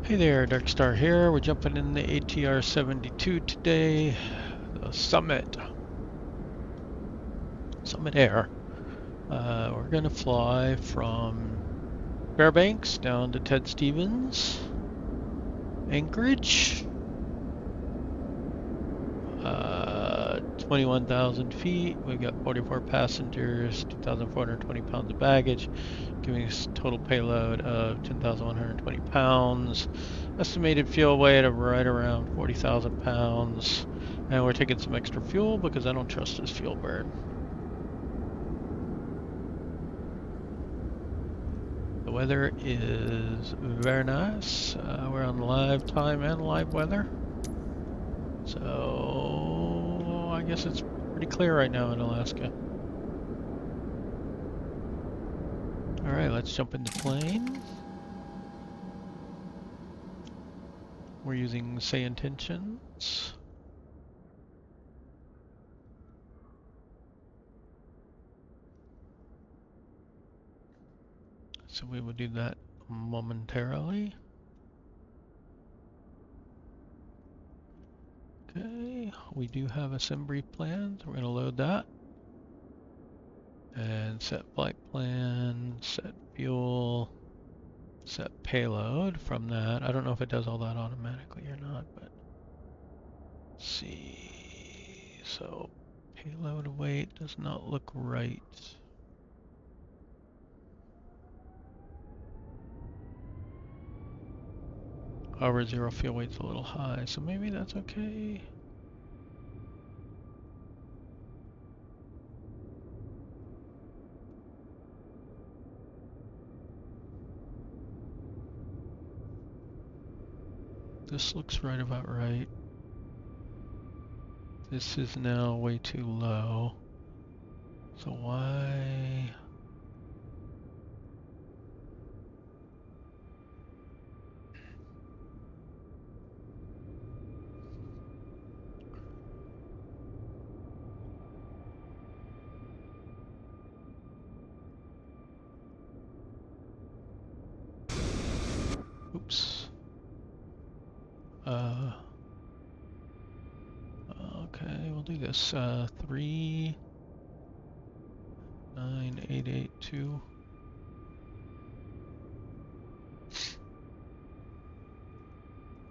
Hey there, Dark Star here. We're jumping in the ATR 72 today, the Summit Air. We're gonna fly from Fairbanks down to Ted Stevens, Anchorage, 21,000 feet. We've got 44 passengers, 2,420 pounds of baggage, giving us a total payload of 10,120 pounds. Estimated fuel weight of right around 40,000 pounds. And we're taking some extra fuel because I don't trust this fuel burn. The weather is very nice. We're on live time and live weather. So I guess it's pretty clear right now in Alaska. All right, let's jump into plane. We're using say intentions. So we will do that momentarily. Okay, we do have a Simbrief plan, so we're going to load that. And set flight plan, set fuel, set payload from that. I don't know if it does all that automatically or not, but let's see. So payload weight does not look right. However, zero fuel weight's a little high, so maybe that's okay. This looks right about right. This is now way too low. So why? Oops. Okay, we'll do this. 39882.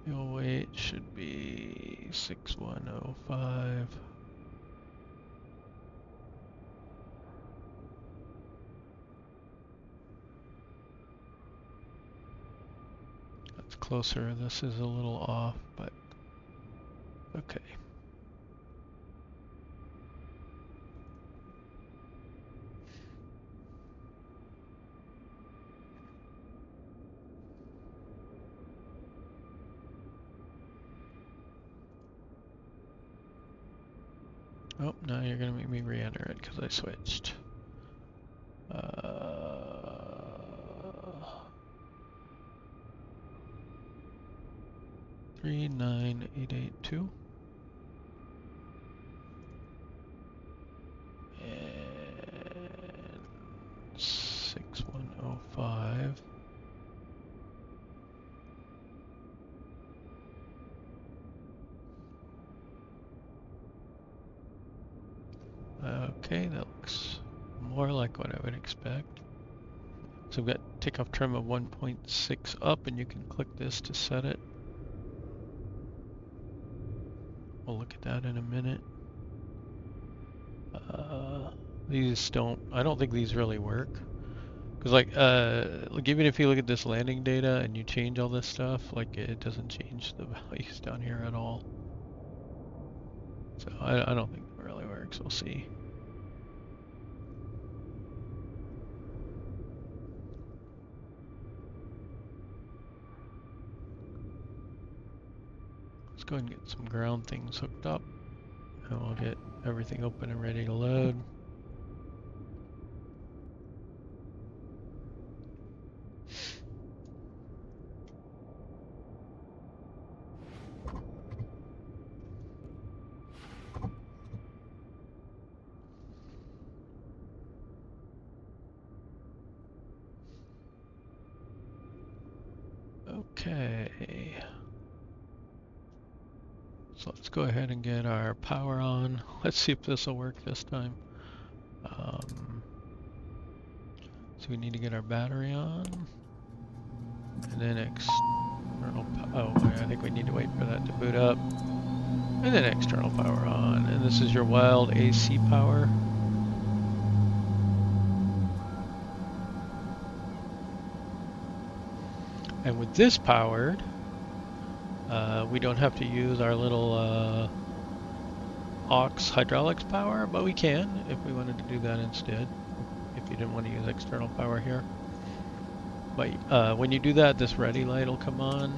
Fuel weight should be 6105. That's closer. This is a little off, but okay. Oh, now you're gonna make me re-enter it because I switched. 39882. And 6105. Okay, that looks more like what I would expect. So we've got takeoff trim of 1.6 up, and you can click this to set it. We'll look at that in a minute. These don't, I don't think these really work. Because like even if you look at this landing data and you change all this stuff, like it doesn't change the values down here at all. So I don't think it really works. We'll see. Let's go ahead and get some ground things hooked up, and we'll get everything open and ready to load. Okay. So let's go ahead and get our power on. Let's see if this will work this time. So we need to get our battery on. And then external, oh, I think we need to wait for that to boot up. And then external power on. And this is your wild AC power. And with this powered, we don't have to use our little aux hydraulics power, but we can if we wanted to do that instead, if you didn't want to use external power here. But when you do that, this ready light will come on,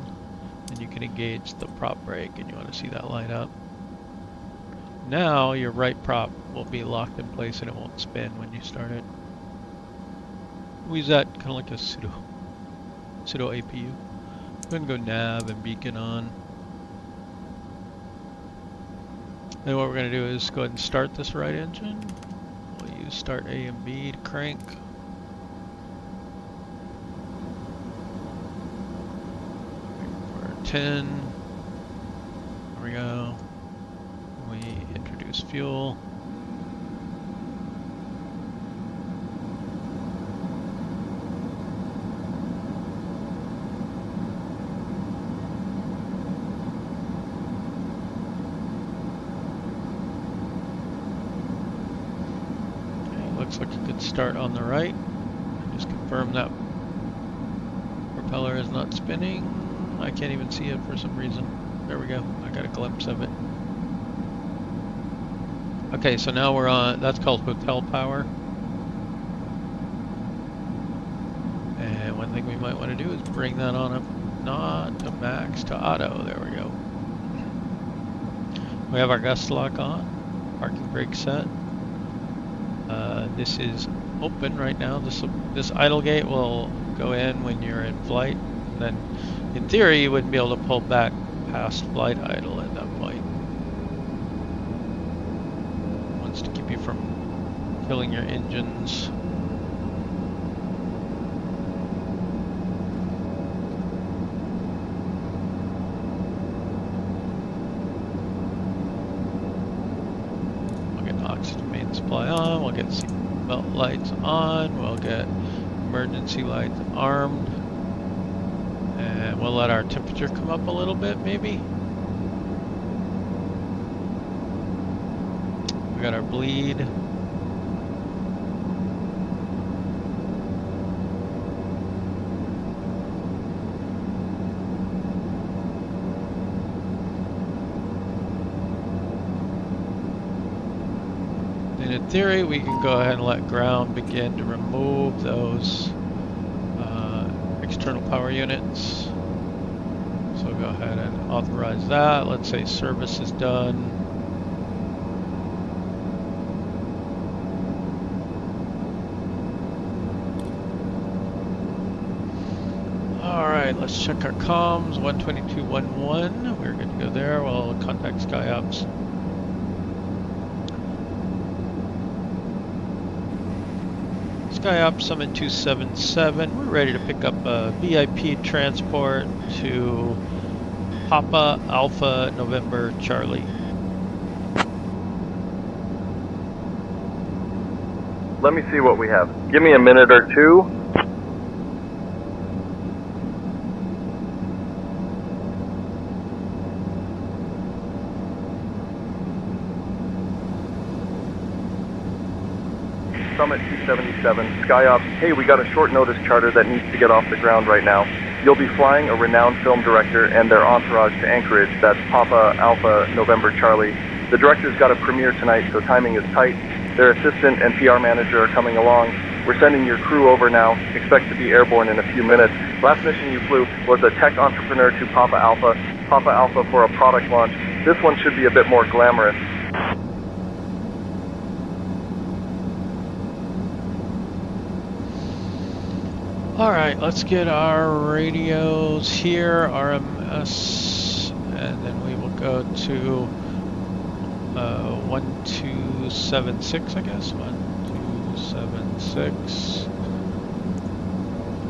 and you can engage the prop brake, and you want to see that light up. Now your right prop will be locked in place and it won't spin when you start it. We use that kind of like a pseudo APU. Go ahead and go nav and beacon on. Then what we're going to do is go ahead and start this right engine. We'll use start A and B to crank. Wait for 10. There we go. We introduce fuel. Looks like a good start on the right. Just confirm that propeller is not spinning. I can't even see it for some reason. There we go. I got a glimpse of it. Okay, so now we're on, that's called hotel power. And one thing we might want to do is bring that on up, not to max, to auto. There we go. We have our gust lock on, parking brake set. This is open right now. This idle gate will go in when you're in flight. And then, in theory, you wouldn't be able to pull back past flight idle at that point. It wants to keep you from killing your engines. We'll get oxygen main supply on. We'll get seatbelt lights on. We'll get emergency lights armed. And we'll let our temperature come up a little bit, maybe. We got our bleed. And in theory, we can go ahead and let ground begin to remove those external power units. So go ahead and authorize that. Let's say service is done. Alright, let's check our comms. 122.11. We're good to go there. We'll contact SkyOps. SkyOps Summit 277. We're ready to pick up a VIP transport to PAFA Alpha November Charlie. Let me see what we have. Give me a minute or two. Summit 277, SkyOps. Hey, we got a short notice charter that needs to get off the ground right now. You'll be flying a renowned film director and their entourage to Anchorage. That's PAFA Alpha November Charlie. The director's got a premiere tonight, so timing is tight. Their assistant and PR manager are coming along. We're sending your crew over now. Expect to be airborne in a few minutes. Last mission you flew was a tech entrepreneur to PAFA Alpha for a product launch. This one should be a bit more glamorous. Alright, let's get our radios here, RMS, and then we will go to 1276, I guess. 1276.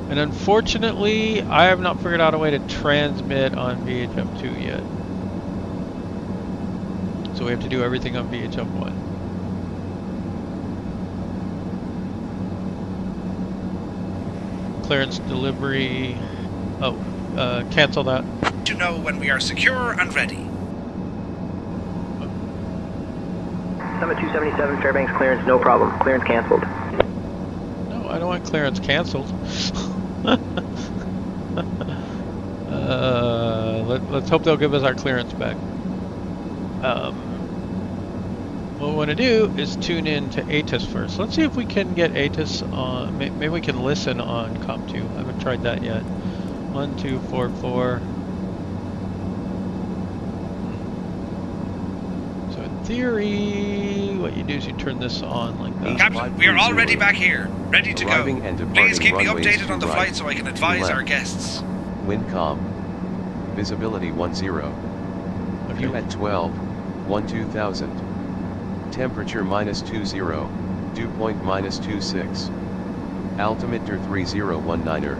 And unfortunately, I have not figured out a way to transmit on VHF2 yet. So we have to do everything on VHF1. Clearance delivery. Oh, cancel that. To know when we are secure and ready. Summit 277, Fairbanks clearance, no problem. Clearance canceled. No, I don't want clearance canceled. Let's hope they'll give us our clearance back. What we want to do is tune in to ATIS first. Let's see if we can get ATIS on. Maybe we can listen on Comp 2. I haven't tried that yet. 1244. So in theory, what you do is you turn this on like that. Captain, we are already back here, ready to go. Please keep me updated on the flight so I can advise our guests. Wind calm. Visibility 10. View at 12, 2000. Temperature -20, dew point -26. Altimeter 3019er.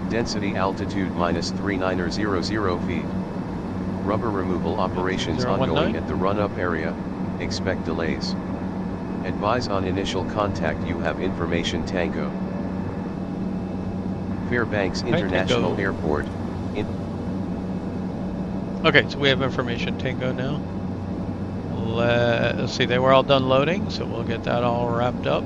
Density altitude -3900 feet. Rubber removal operations ongoing at the run-up area, expect delays. Advise on initial contact you have information Tango. Fairbanks International Airport. Okay, so we have information Tango now. Let's see, they were all done loading, so we'll get that all wrapped up.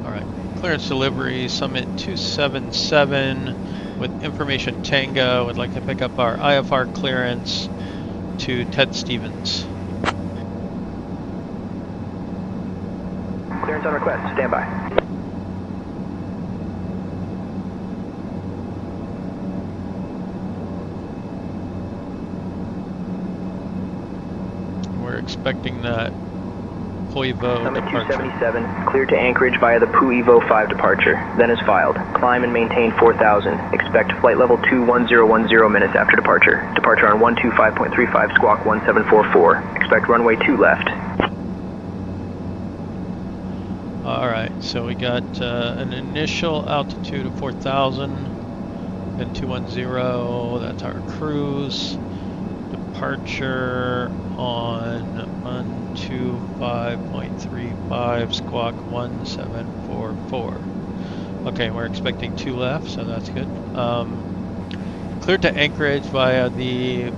Alright, clearance delivery, Summit 277 with information Tango. Would like to pick up our IFR clearance to Ted Stevens. Clearance on request. Stand by. We're expecting that PUYVO Summit departure. 277, cleared to Anchorage via the PUYVO 5 departure. Then is filed. Climb and maintain 4000. Expect flight level 21010 minutes after departure. Departure on 125.35 squawk 1744. Expect runway 2 left. Alright, so we got an initial altitude of 4,000, then 210, that's our cruise. Departure on 125.35, squawk 1744. Okay, we're expecting 2 left, so that's good. Cleared to Anchorage via the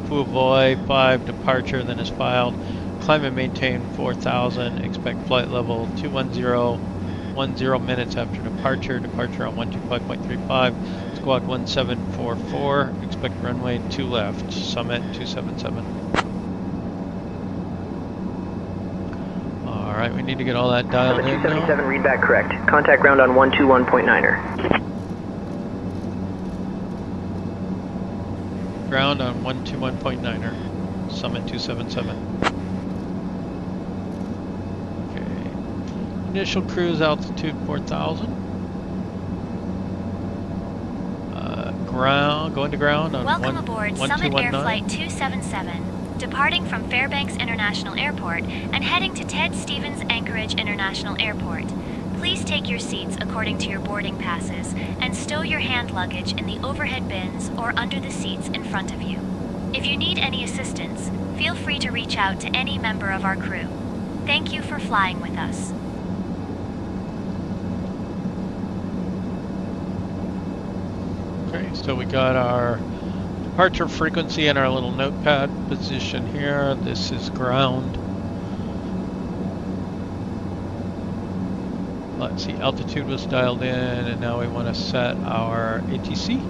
PUYVO 5 departure, then is filed. Climb and maintain 4,000. Expect flight level 210 minutes after departure. Departure on 125.35. Squawk 1744. Expect runway 2 left. Summit 277. Alright, we need to get all that dialed in now. 277, read back correct. Contact ground on 121.9er. Ground on 121.9er. Summit 277. Initial cruise altitude 4,000. Going to ground on Welcome aboard Summit 1219. Air Flight 277, departing from Fairbanks International Airport and heading to Ted Stevens Anchorage International Airport. Please take your seats according to your boarding passes and stow your hand luggage in the overhead bins or under the seats in front of you. If you need any assistance, feel free to reach out to any member of our crew. Thank you for flying with us. Okay, so we got our departure frequency and our little notepad position here. This is ground. Let's see, altitude was dialed in, and now we want to set our ATC,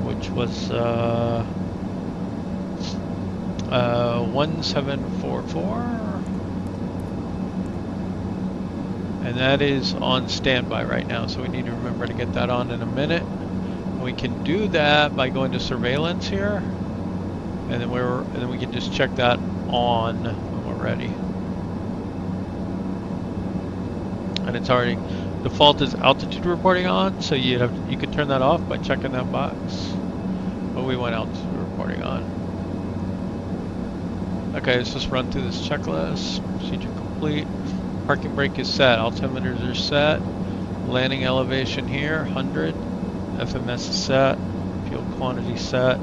which was 1744. And that is on standby right now, so we need to remember to get that on in a minute. We can do that by going to surveillance here, and then we can just check that on when we're ready. And it's already default is altitude reporting on, so you could turn that off by checking that box. but we went out to reporting on. Okay, let's just run through this checklist. Procedure complete. Parking brake is set. Altimeters are set. Landing elevation here, 100. FMS is set. Fuel quantity set.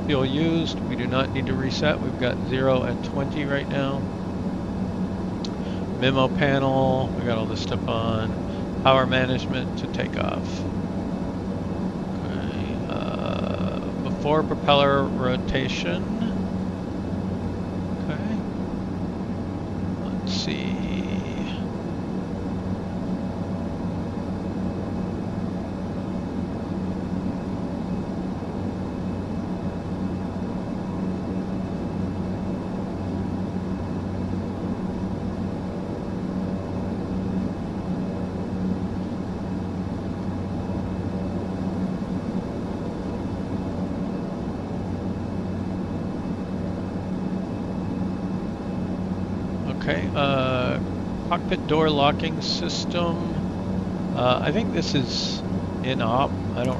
Fuel used, we do not need to reset. We've got 0 and 20 right now. Memo panel, we got all this stuff on. Power management to take off. Okay, before propeller rotation. Okay. Let's see. Okay, cockpit door locking system. I think this is in op. I don't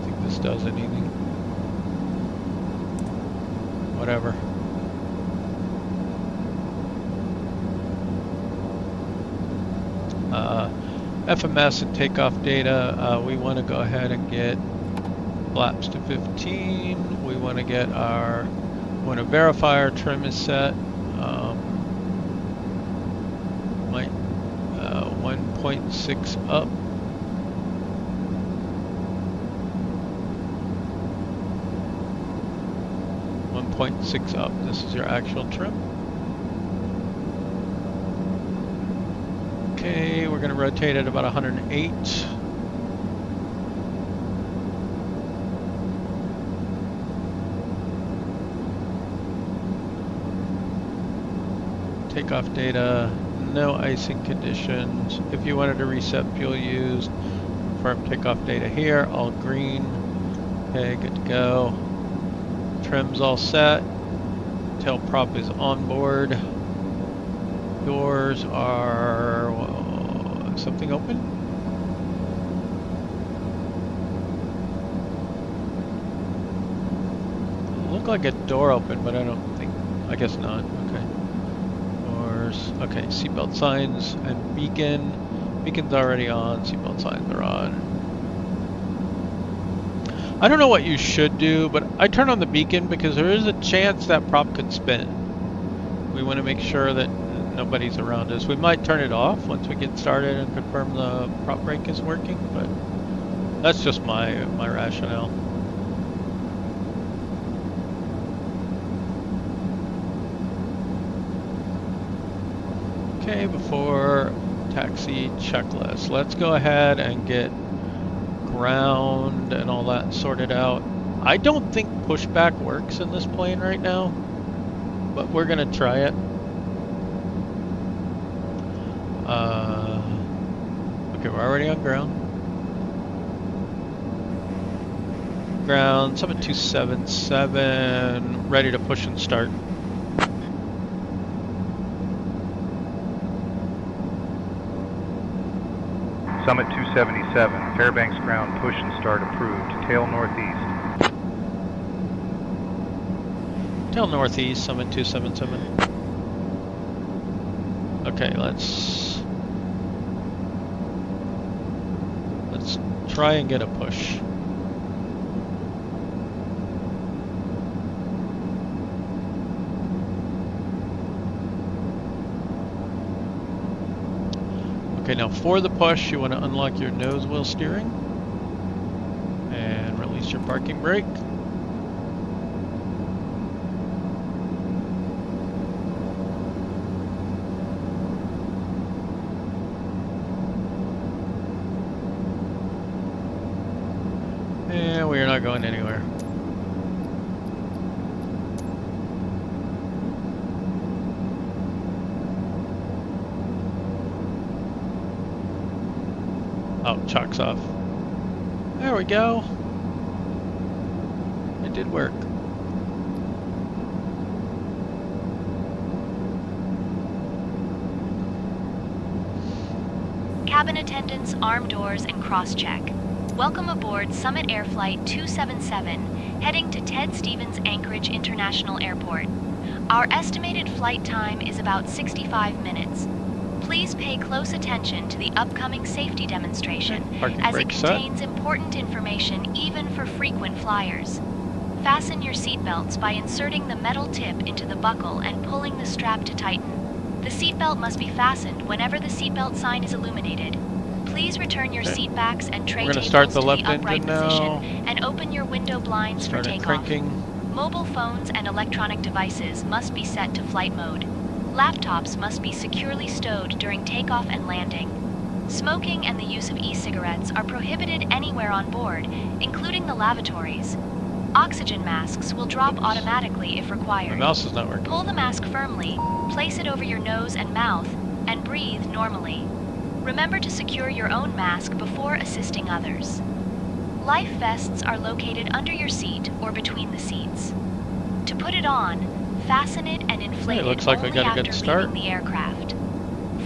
think this does anything. Whatever. FMS and takeoff data. We want to go ahead and get flaps to 15. We want to get want to verify our trim is set. 1.6 up. .6 up. This is your actual trim. Okay, we're going to rotate at about 108. Takeoff data, no icing conditions. If you wanted to reset fuel used, confirm takeoff data here, all green. Okay, good to go. Trim's all set. Tail prop is on board. Doors are something open? Look like a door open, but I guess not. Okay. Doors. Okay, seatbelt signs and beacon. Beacon's already on, seatbelt signs are on. I don't know what you should do, but I turn on the beacon because there is a chance that prop could spin. We want to make sure that nobody's around us. We might turn it off once we get started and confirm the prop brake is working, but that's just my rationale. Okay, before taxi checklist, let's go ahead and get ground and all that sorted out. I don't think pushback works in this plane right now, but we're gonna try it. Okay, we're already on ground. Ground, Summit 277, ready to push and start. Summit 277, Fairbanks ground, push and start approved. Tail northeast. Tail northeast, Summit 277. Okay, let's try and get a push. Okay, now for the push, you want to unlock your nose wheel steering and release your parking brake. And we are not going anywhere. Oh, chalks off. There we go. It did work. Cabin attendants, arm doors, and cross-check. Welcome aboard Summit Air Flight 277, heading to Ted Stevens Anchorage International Airport. Our estimated flight time is about 65 minutes. Please pay close attention to the upcoming safety demonstration, as it contains important information even for frequent flyers. Fasten your seatbelts by inserting the metal tip into the buckle and pulling the strap to tighten. The seatbelt must be fastened whenever the seatbelt sign is illuminated. Please return your seat backs and tray tables to the upright position and open your window blinds for takeoff. Mobile phones and electronic devices must be set to flight mode. Laptops must be securely stowed during takeoff and landing. Smoking and the use of e-cigarettes are prohibited anywhere on board, including the lavatories. Oxygen masks will drop automatically if required. My mouse is not working. Pull the mask firmly, place it over your nose and mouth, and breathe normally. Remember to secure your own mask before assisting others. Life vests are located under your seat or between the seats. To put it on, fasten it and inflate it only after leaving the aircraft.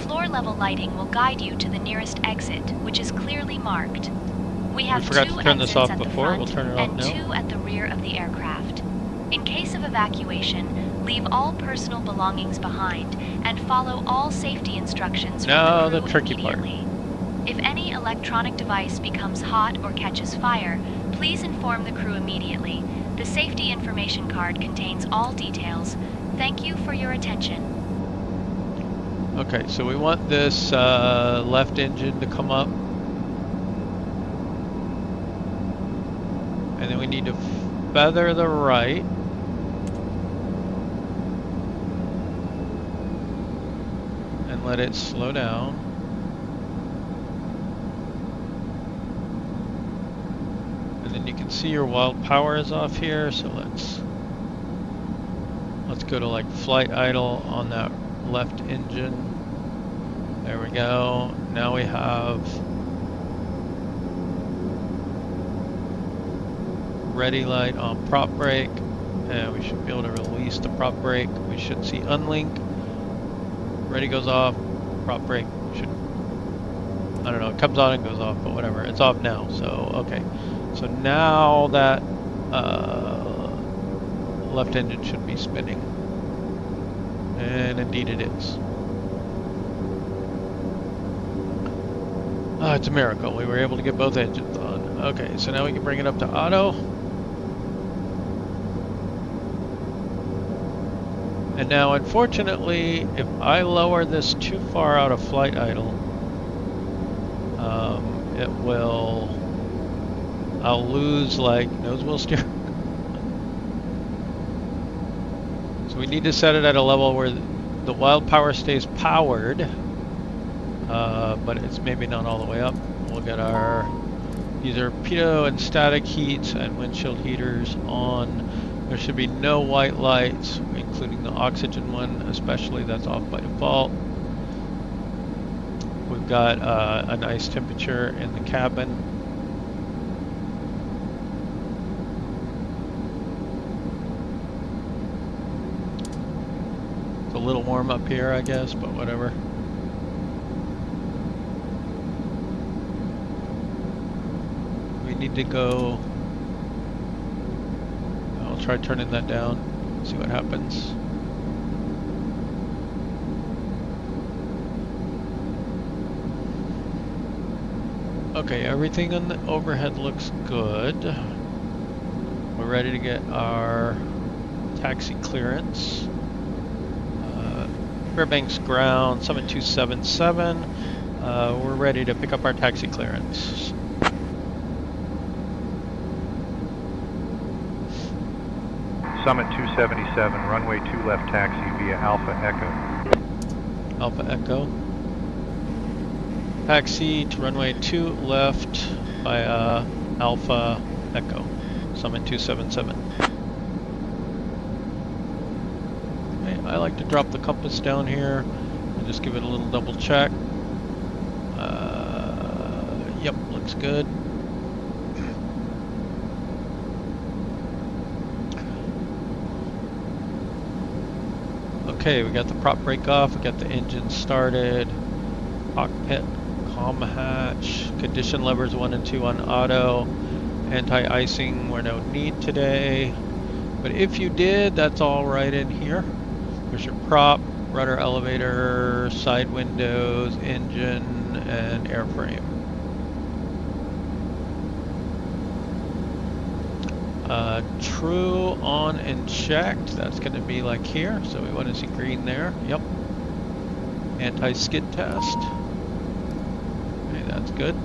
Floor-level lighting will guide you to the nearest exit, which is clearly marked. We have 2 exits at the front and 2 at the rear of the aircraft. In case of evacuation, leave all personal belongings behind and follow all safety instructions from the crew immediately. If any electronic device becomes hot or catches fire, please inform the crew immediately. The safety information card contains all details. Thank you for your attention. Okay, so we want this left engine to come up. And then we need to feather the right. And let it slow down. And then you can see your wild power is off here, so let's go to like flight idle on that left engine. There we go. Now we have ready light on prop brake, and we should be able to release the prop brake. We should see unlink. Ready goes off, prop brake should, I don't know, it comes on and goes off, but whatever. It's off now, so okay. So now that left engine should be spinning. And indeed it is. Oh, it's a miracle. We were able to get both engines on. Okay, so now we can bring it up to auto. And now, unfortunately, if I lower this too far out of flight idle, I'll lose like nose wheel steer. So we need to set it at a level where the wild power stays powered, but it's maybe not all the way up. We'll get our, these are pitot and static heats and windshield heaters on. There should be no white lights, including the oxygen one, especially, that's off by default. We've got a nice temperature in the cabin. It's a little warm up here, I guess, but whatever. We need to go. Try turning that down, see what happens. Okay, everything on the overhead looks good. We're ready to get our taxi clearance. Fairbanks ground, Summit 277. We're ready to pick up our taxi clearance. Summit 277, runway 2 left taxi via Alpha Echo. Alpha Echo. Taxi to runway 2 left via Alpha Echo. Summit 277. Okay, I like to drop the compass down here and just give it a little double check. Yep, looks good. Okay, we got the prop brake off, we got the engine started, cockpit comm hatch. Condition levers 1 and 2 on auto. Anti-icing, we're no need today. But if you did, that's all right in here. There's your prop, rudder, elevator, side windows, engine, and airframe. True, on, and checked. That's going to be like here. So we want to see green there. Yep. Anti-skid test. Okay, that's good.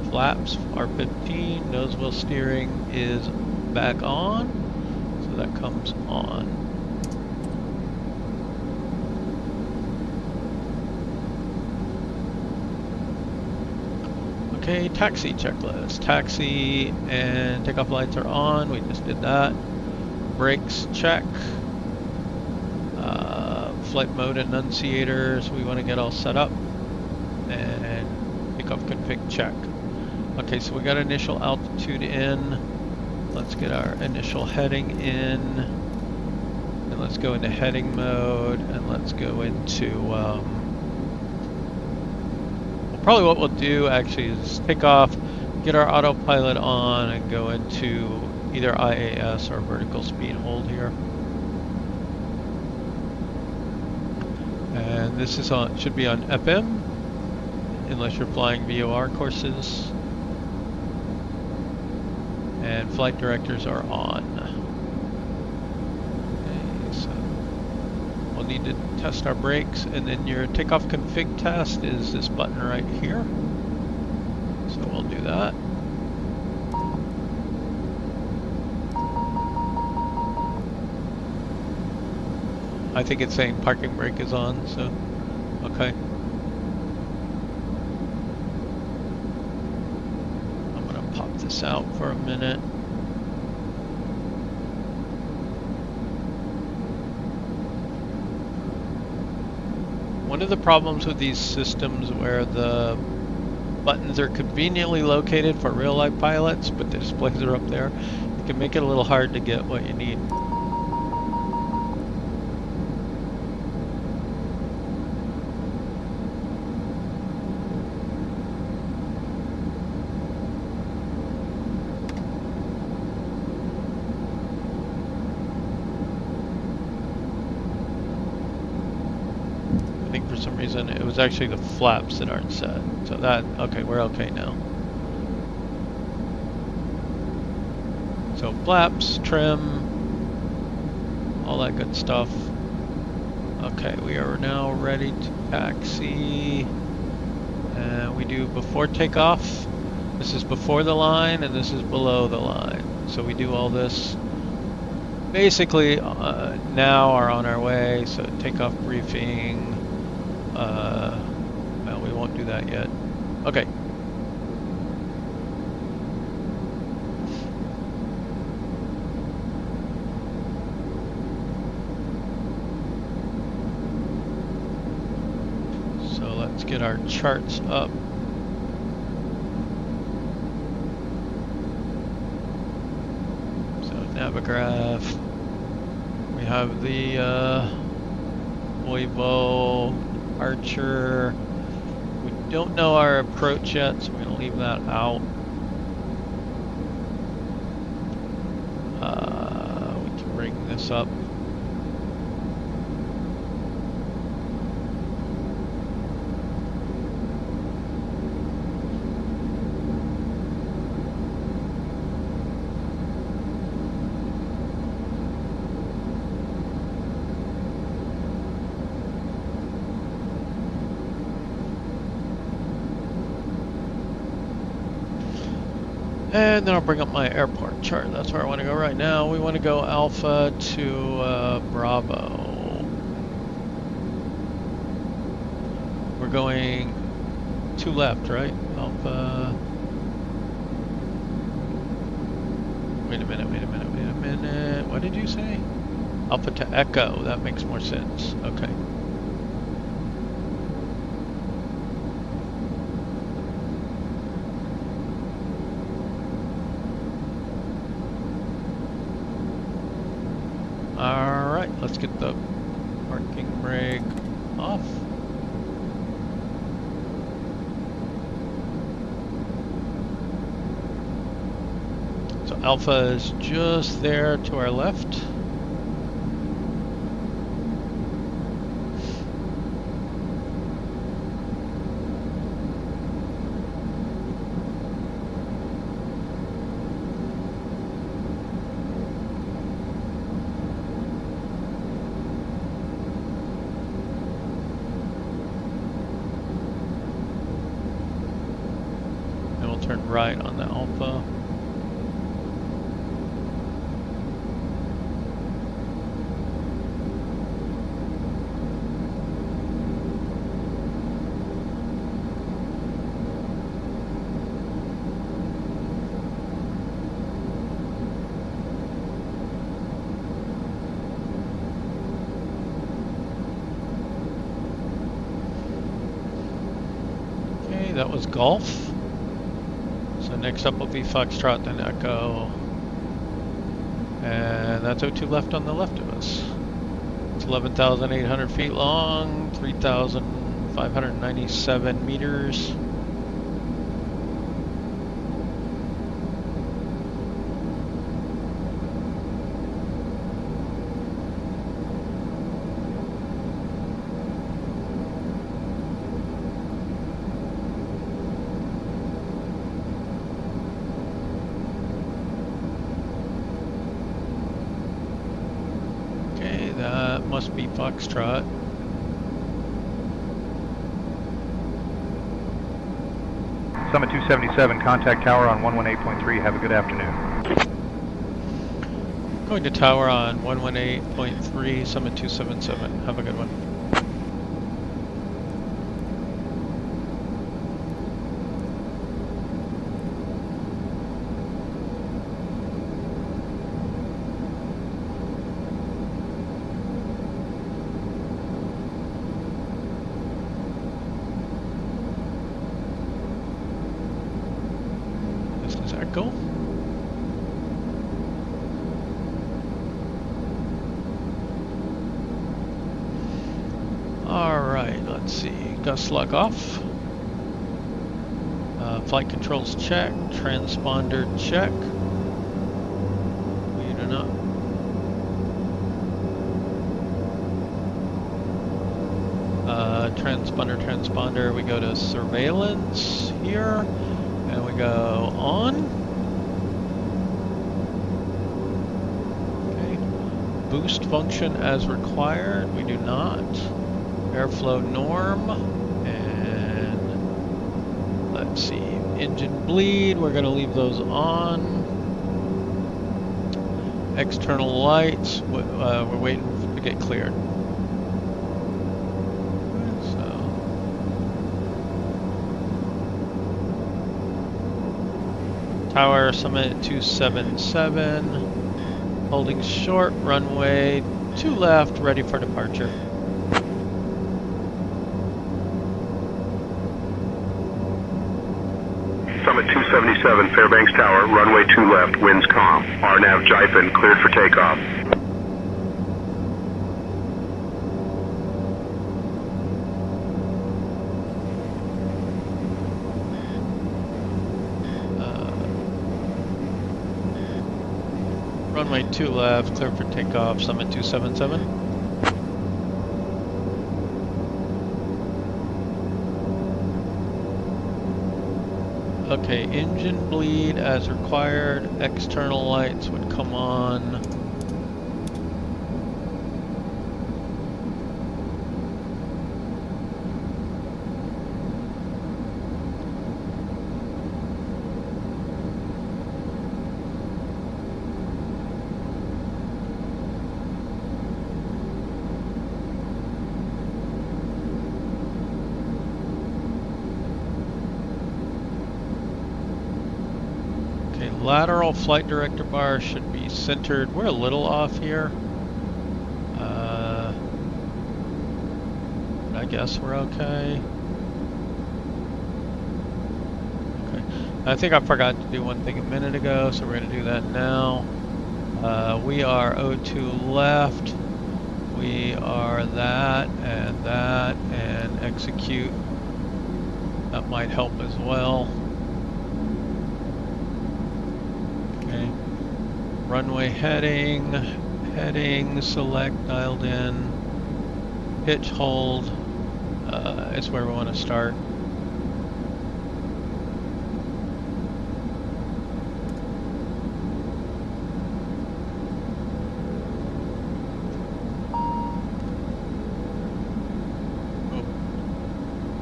Flaps, R15. Nose wheel steering is back on. So that comes on. Okay, taxi checklist. Taxi and takeoff lights are on. We just did that. Brakes, check. Flight mode enunciators, we want to get all set up. And takeoff config, check. Okay, so we got initial altitude in. Let's get our initial heading in. And let's go into heading mode. And let's go into... probably what we'll do actually is take off, get our autopilot on, and go into either IAS or vertical speed hold here. And this is on, should be on FM, unless you're flying VOR courses. And flight directors are on. Okay, so we'll need to test our brakes, and then your takeoff config test is this button right here. So we'll do that. I think it's saying parking brake is on, so okay. I'm gonna pop this out for a minute. One of the problems with these systems where the buttons are conveniently located for real-life pilots, but the displays are up there, it can make it a little hard to get what you need. For some reason it was actually the flaps that aren't set, so that, okay, we're okay now. So flaps, trim, all that good stuff. Okay, we are now ready to taxi, and we do before takeoff. This is before the line and this is below the line, so we do all this basically now are on our way. So takeoff briefing. Well, we won't do that yet. Okay. So let's get our charts up. So Navigraph. We have the PUYVO Archer. We don't know our approach yet, so we're going to leave that out. We can bring this up. And then I'll bring up my airport chart. That's where I want to go right now. We want to go Alpha to Bravo. We're going to left, right? Alpha. Wait a minute. What did you say? Alpha to Echo. That makes more sense. Okay. Alright, let's get the parking brake off. So Alpha is just there to our left. Turn right on the Alpha. Okay, that was Golf. So next up will be Foxtrot, then Echo. And that's O2 left on the left of us. It's 11,800 feet long, 3,597 meters. That must be Foxtrot. Summit 277, contact tower on 118.3. Have a good afternoon. Going to tower on 118.3, Summit 277. Have a good one. Echo. Alright, let's see. Gust log off. Flight controls check. Transponder check. We do not. Transponder. We go to surveillance here. And we go on. Okay. Boost function as required. We do not. Airflow norm. And let's see. Engine bleed. We're going to leave those on. External lights. We're waiting to get cleared. Tower Summit 277, holding short, runway 2 left, ready for departure. Summit 277, Fairbanks Tower, runway 2 left, winds calm. RNAV Jifen, cleared for takeoff. Runway 2 left, clear for takeoff, Summit 277. Okay, engine bleed as required, external lights would come on. Lateral flight director bar should be centered. We're a little off here. I guess we're okay. Okay. I think I forgot to do one thing a minute ago, so we're going to do that now. We are O2 left. We are that, and execute. That might help as well. Okay. runway heading, select, dialed in, pitch, hold, is where we want to start.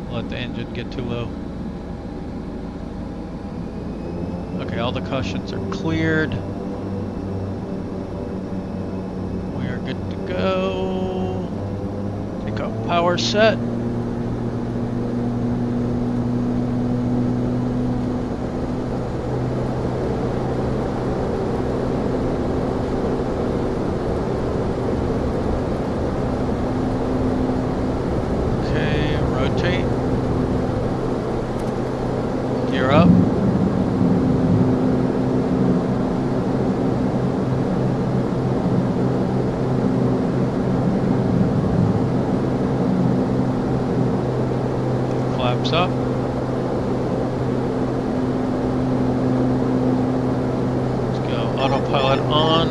Let the engine get too low. Okay, all the cautions are cleared. We are good to go. Takeoff power set. Okay, rotate. Gear up. Flaps up. Let's go. Autopilot on.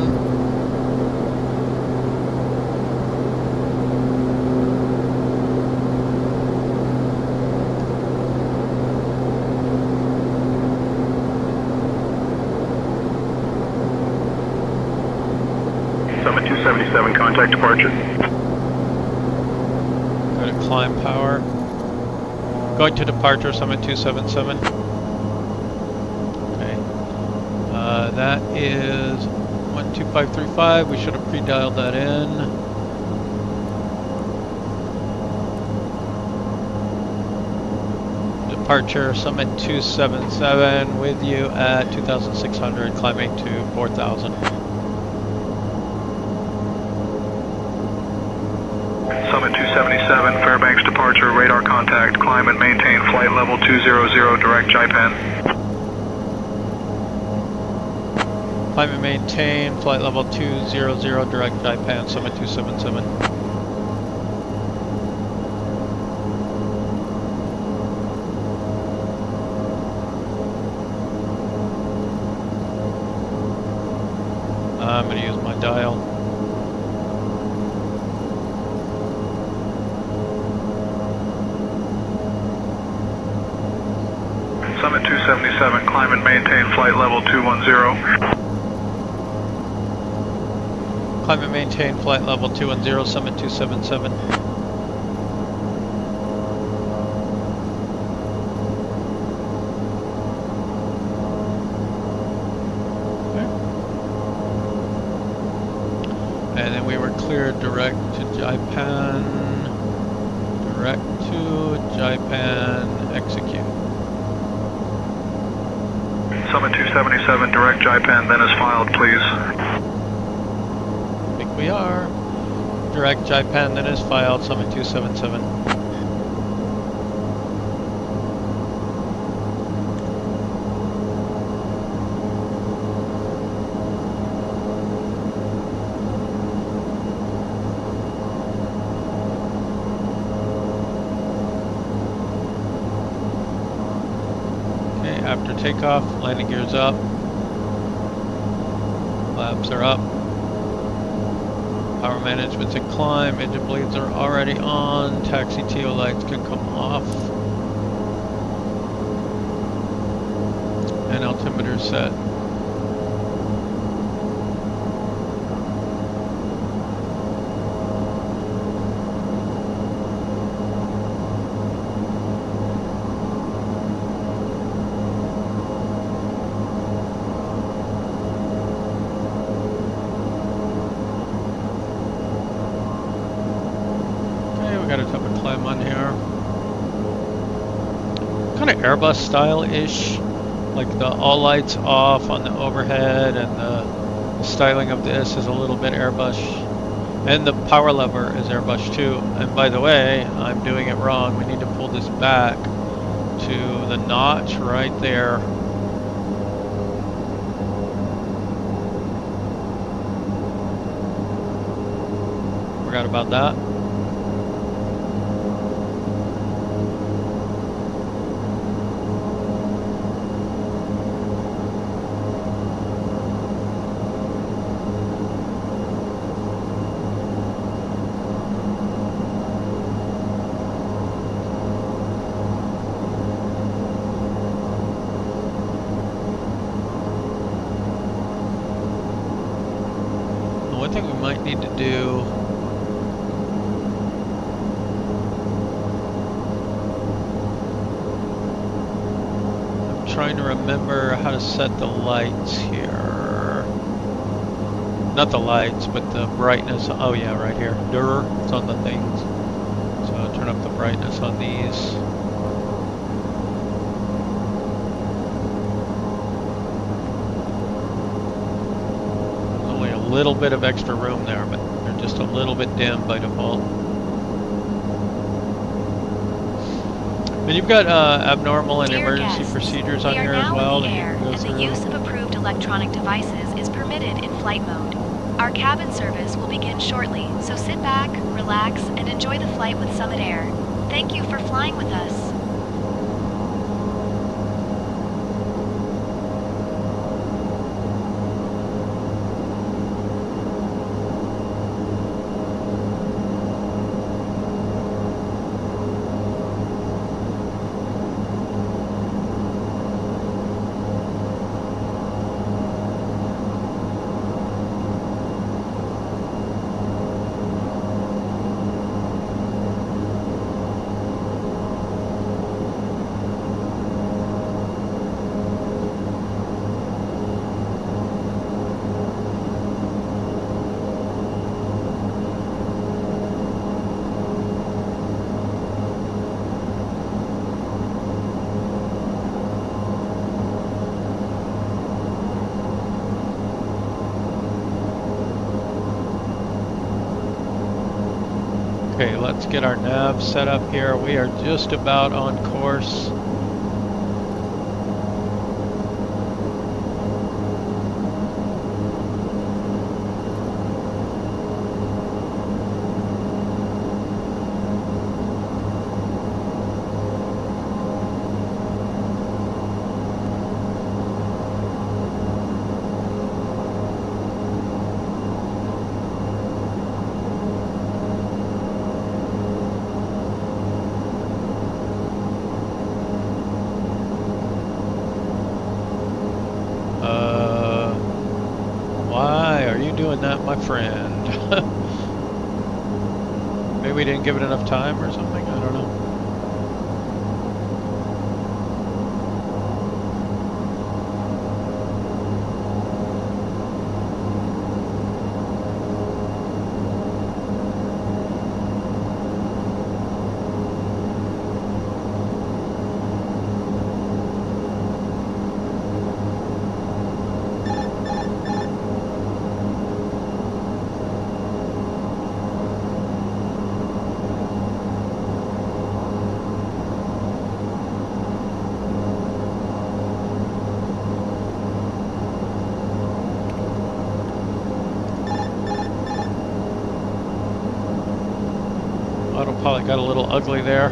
Summit 277, contact departure. Go to climb power. Going to departure, Summit 277. Okay. That is 12535. We should have pre-dialed that in. Departure, Summit 277 with you at 2,600, climbing to 4,000. Summit 277, Fairbanks departure, radar contact, climb and maintain flight level 200, direct JIPAN. Climb and maintain, flight level 200, direct JIPAN, Summit 277. I'm going to use my dial. Summit 277, climb and maintain flight level 210. Climb and maintain flight level 210, Summit 277. Okay. And then we were cleared direct to JIPAN. Direct to JIPAN, execute. Summit 277, direct JIPAN, then is filed, please. I think we are. Direct JIPAN, then is filed, Summit 277. After takeoff, landing gears up, flaps are up, power management's in climb, engine blades are already on, taxi TO lights can come off, and altimeter set. Got a type of climb on here. Kind of Airbus style-ish. Like the all lights off on the overhead, and the styling of this is a little bit Airbus. And the power lever is Airbus too. And by the way, I'm doing it wrong. We need to pull this back to the notch right there. Forgot about that. one thing we might need to do, I'm trying to remember how to set the lights here. Not the lights, but the brightness. Oh yeah, right here. Durr, it's on the things. So I'll turn up the brightness on these. A little bit of extra room there, but they're just a little bit dim by default. And you've got abnormal and emergency procedures on here as well. We are now in the air, and the use of approved electronic devices is permitted in flight mode. Our cabin service will begin shortly, so sit back, relax, and enjoy the flight with Summit Air. Thank you for flying with us. Okay, let's get our nav set up here. We are just about on course. Why are you doing that, my friend? Maybe we didn't give it enough time or something, I don't know. Autopilot got a little ugly there.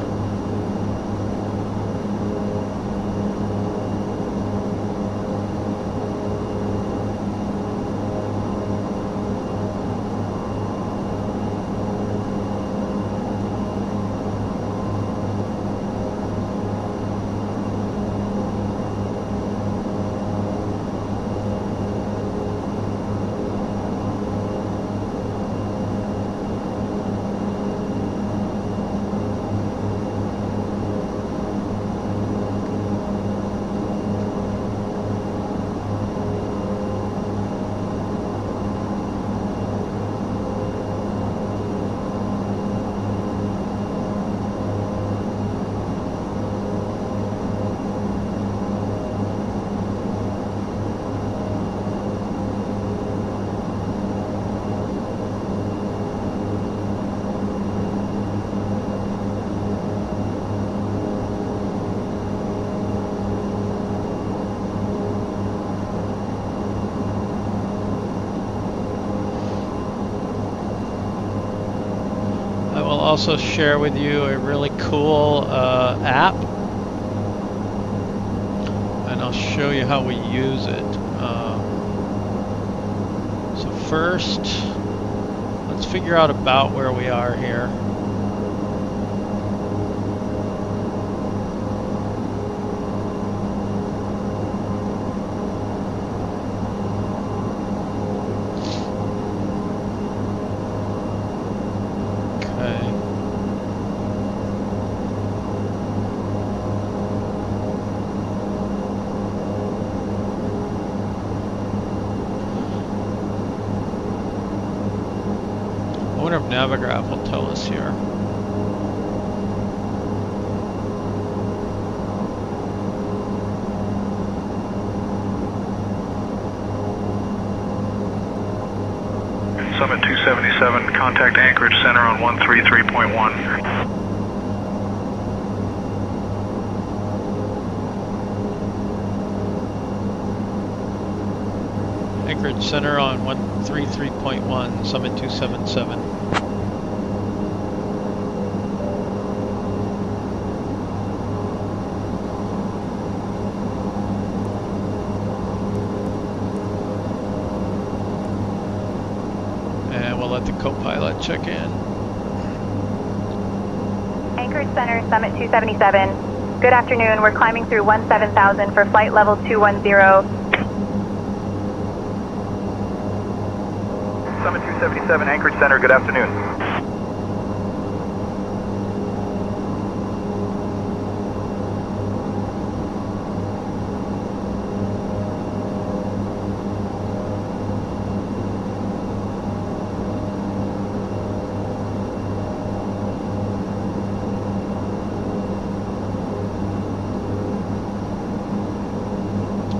Also share with you a really cool app, and I'll show you how we use it. So first, let's figure out about where we are here. Navigraph will tell us here. Summit 277, contact Anchorage Center on 133.1. Anchorage Center on 133.1, Summit 277. And we'll let the co-pilot check in. Anchorage Center, Summit 277. Good afternoon. We're climbing through 17,000 for flight level 210. Summit 277, Anchorage Center, good afternoon.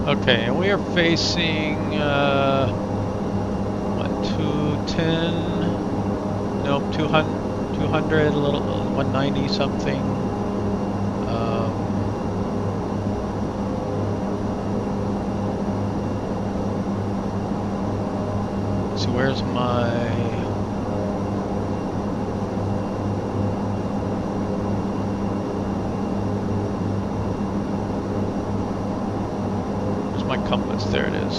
Okay, and we are facing 210, nope, 200, a little 190 something. So where's my... my compass? There it is.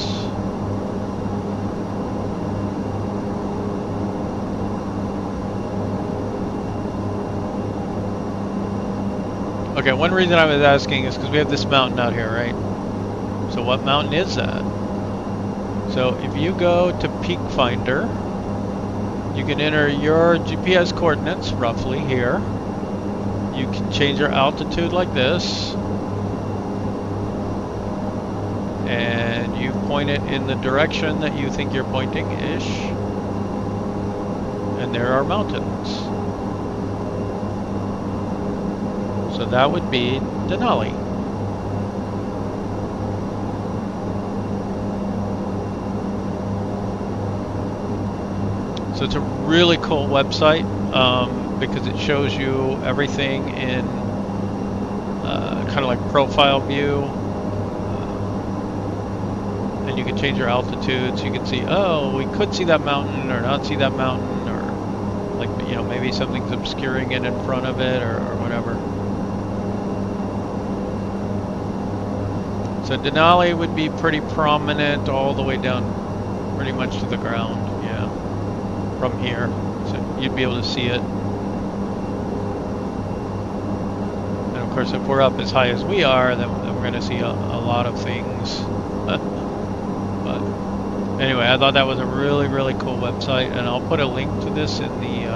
Okay, one reason I was asking is because we have this mountain out here, right? So what mountain is that? So if you go to Peak Finder, you can enter your GPS coordinates roughly here. You can change your altitude like this. And you point it in the direction that you think you're pointing-ish. And there are mountains. So that would be Denali. So it's a really cool website because it shows you everything in kind of like profile view. You can change your altitude, so you can see, oh, we could see that mountain or not see that mountain, or like, you know, maybe something's obscuring it in front of it or whatever. So Denali would be pretty prominent all the way down pretty much to the ground, yeah, from here. So you'd be able to see it. And of course, if we're up as high as we are, then we're going to see a lot of things. But anyway, I thought that was a really, really cool website, and I'll put a link to this in the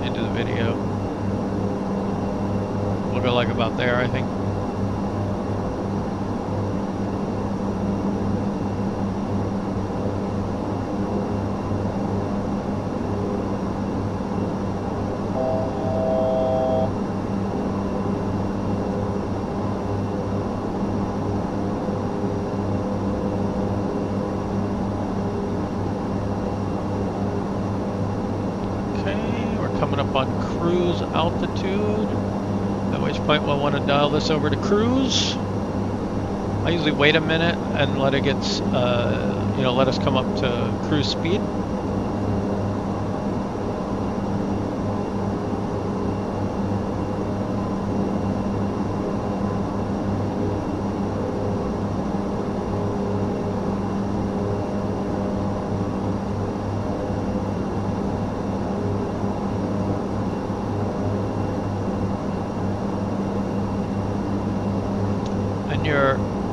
into the video. We'll go like about there, I think. Cruise altitude, at which point we'll want to dial this over to cruise. I usually wait a minute and let it get, you know, let us come up to cruise speed.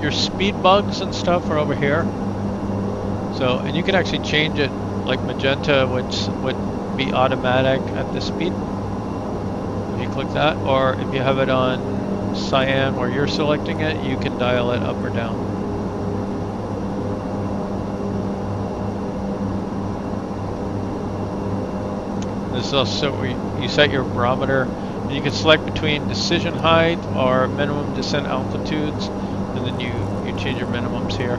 Your speed bugs and stuff are over here. So, and you can actually change it, like magenta, which would be automatic at this speed. If you click that, or if you have it on cyan where you're selecting it, you can dial it up or down. This is also where you set your barometer. And you can select between decision height or minimum descent altitudes, and then you change your minimums here.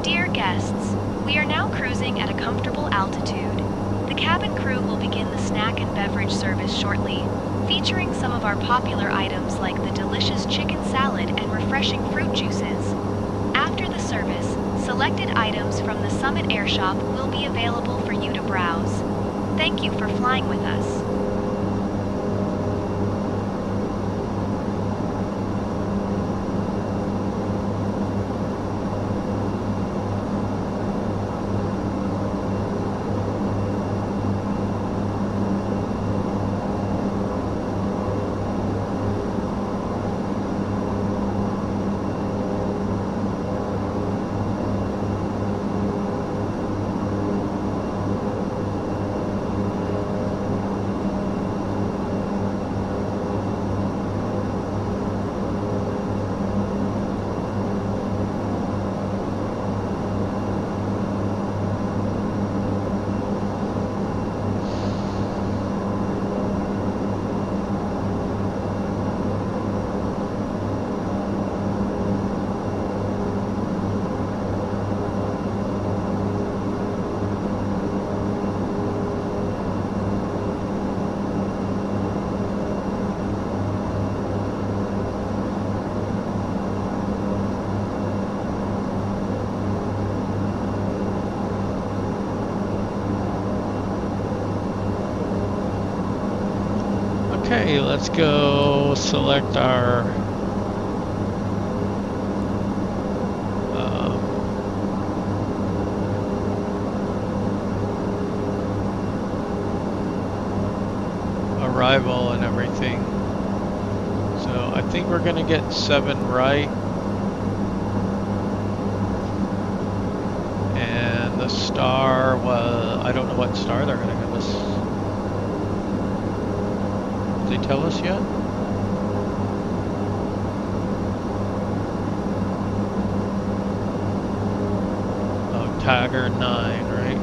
Dear guests, we are now cruising at a comfortable altitude. The cabin crew will begin the snack and beverage service shortly, featuring some of our popular items like the delicious chicken salad and refreshing fruit juices. After the service, selected items from the Summit Air Shop will be available for you to browse. Thank you for flying with us. Okay, let's go select our arrival and everything. So I think we're gonna get 7 right. And the star was, I don't know what star they're gonna give us. Did they tell us yet? Oh, Tiger 9, right?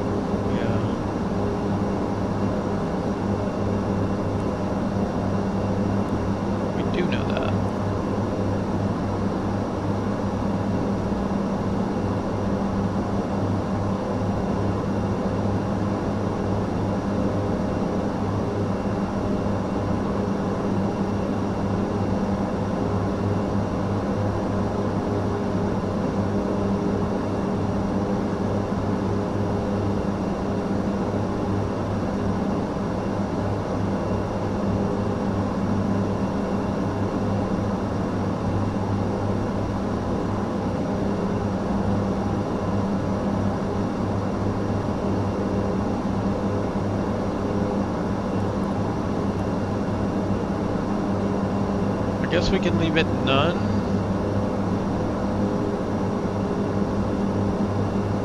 Yeah. We do know that. I guess we can leave it none.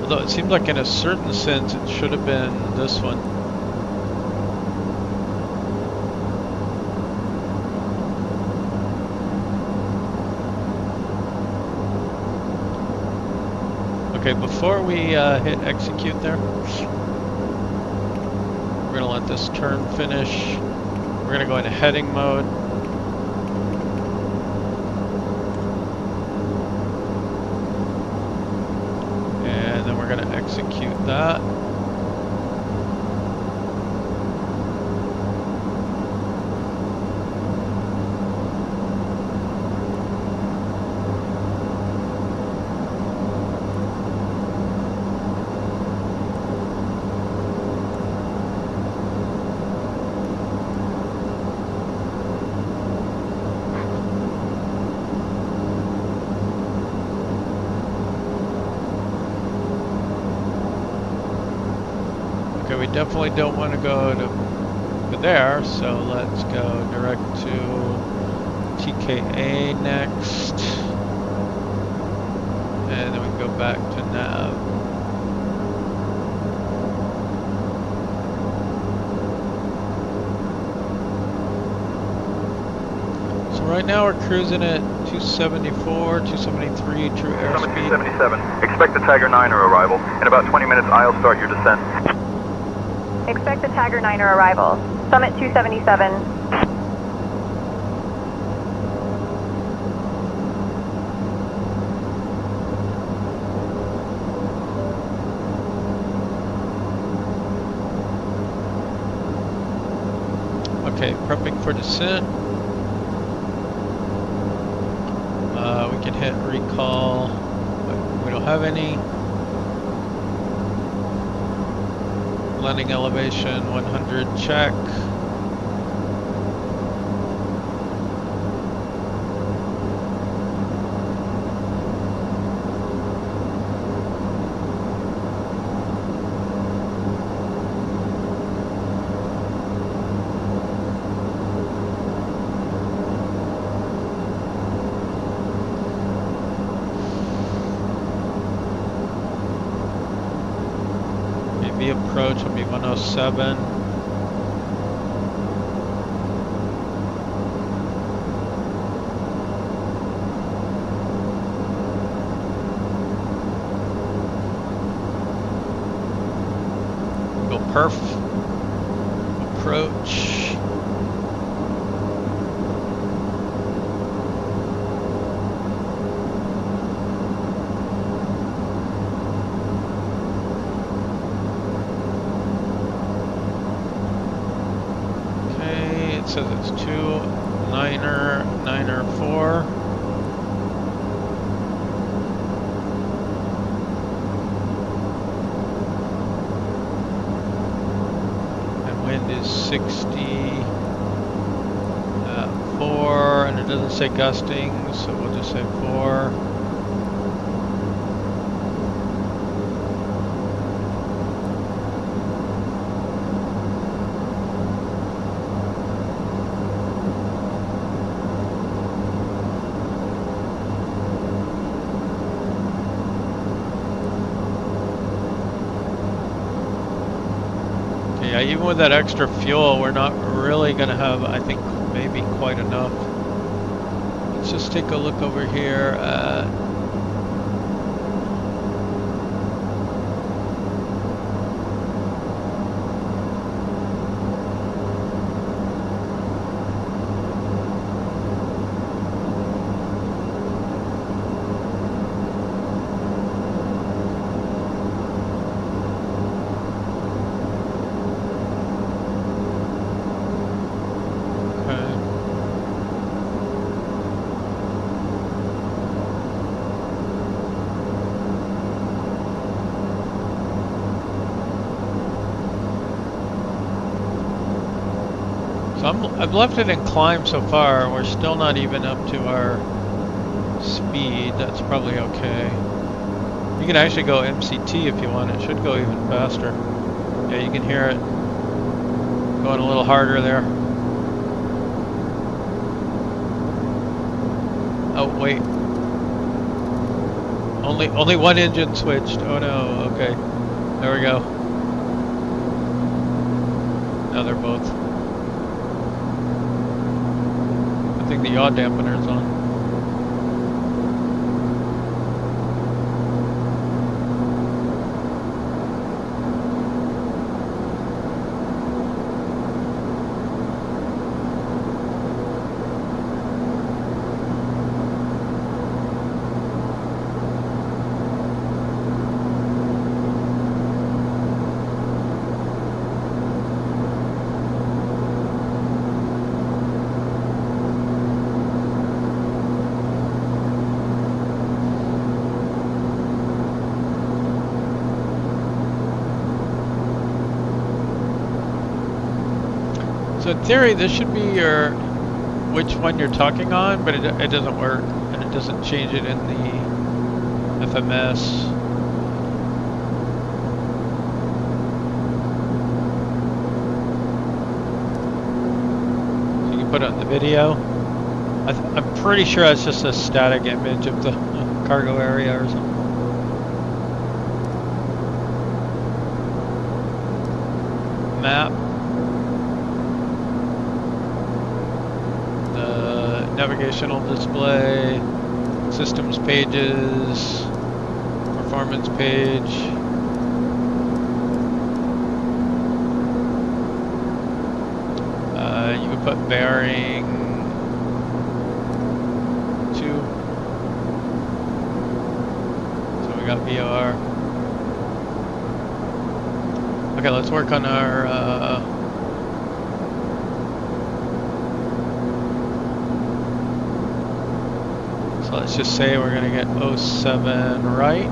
Although it seems like in a certain sense it should have been this one. Okay, before we hit execute there, we're gonna let this turn finish. We're gonna go into heading mode. We're going to execute that. Okay, we definitely don't want to go to there, so let's go direct to TKA next. And then we can go back to nav. So right now we're cruising at 274, 273 true airspeed. 277. Expect the Tiger 9er arrival. In about 20 minutes, I'll start your descent. Expect the Tiger 9er arrival. Summit 277. Okay, prepping for descent. We can hit recall, but we don't have any. Landing elevation 100 check. Approach will be 107. Go perf. Approach. Says it's 294. And wind is 64, and it doesn't say gusting, so we'll just say 4. Yeah, even with that extra fuel, we're not really going to have, I think, maybe quite enough. Let's just take a look over here at... I've left it in climb so far. We're still not even up to our speed. That's probably okay. You can actually go MCT if you want. It should go even faster. Yeah, you can hear it going a little harder there. Oh wait. Only one engine switched. Oh no. Okay. There we go. Now they're both. I think the yaw dampener is on. So in theory, this should be your, which one you're talking on, but it doesn't work, and it doesn't change it in the FMS. So you can put it on the video. I'm pretty sure it's just a static image of the cargo area or something. map, the navigational display, systems pages, performance page. You can put bearing 2. So we got VOR. Okay, let's work on our so let's just say we're gonna get 07 right.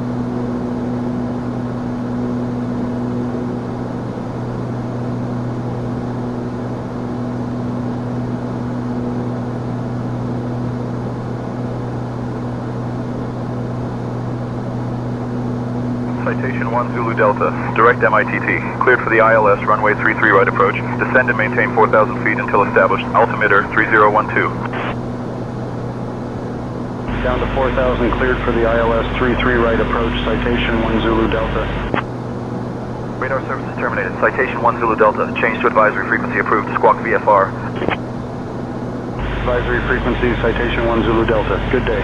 Citation 1 Zulu Delta, direct MITT, cleared for the ILS, runway 33 right approach, descend and maintain 4,000 feet until established, altimeter 3012. Down to 4,000, cleared for the ILS 33 right approach, citation 1 Zulu Delta. Radar services terminated, citation 1 Zulu Delta, change to advisory frequency approved, squawk VFR. Advisory frequency, citation 1 Zulu Delta, good day.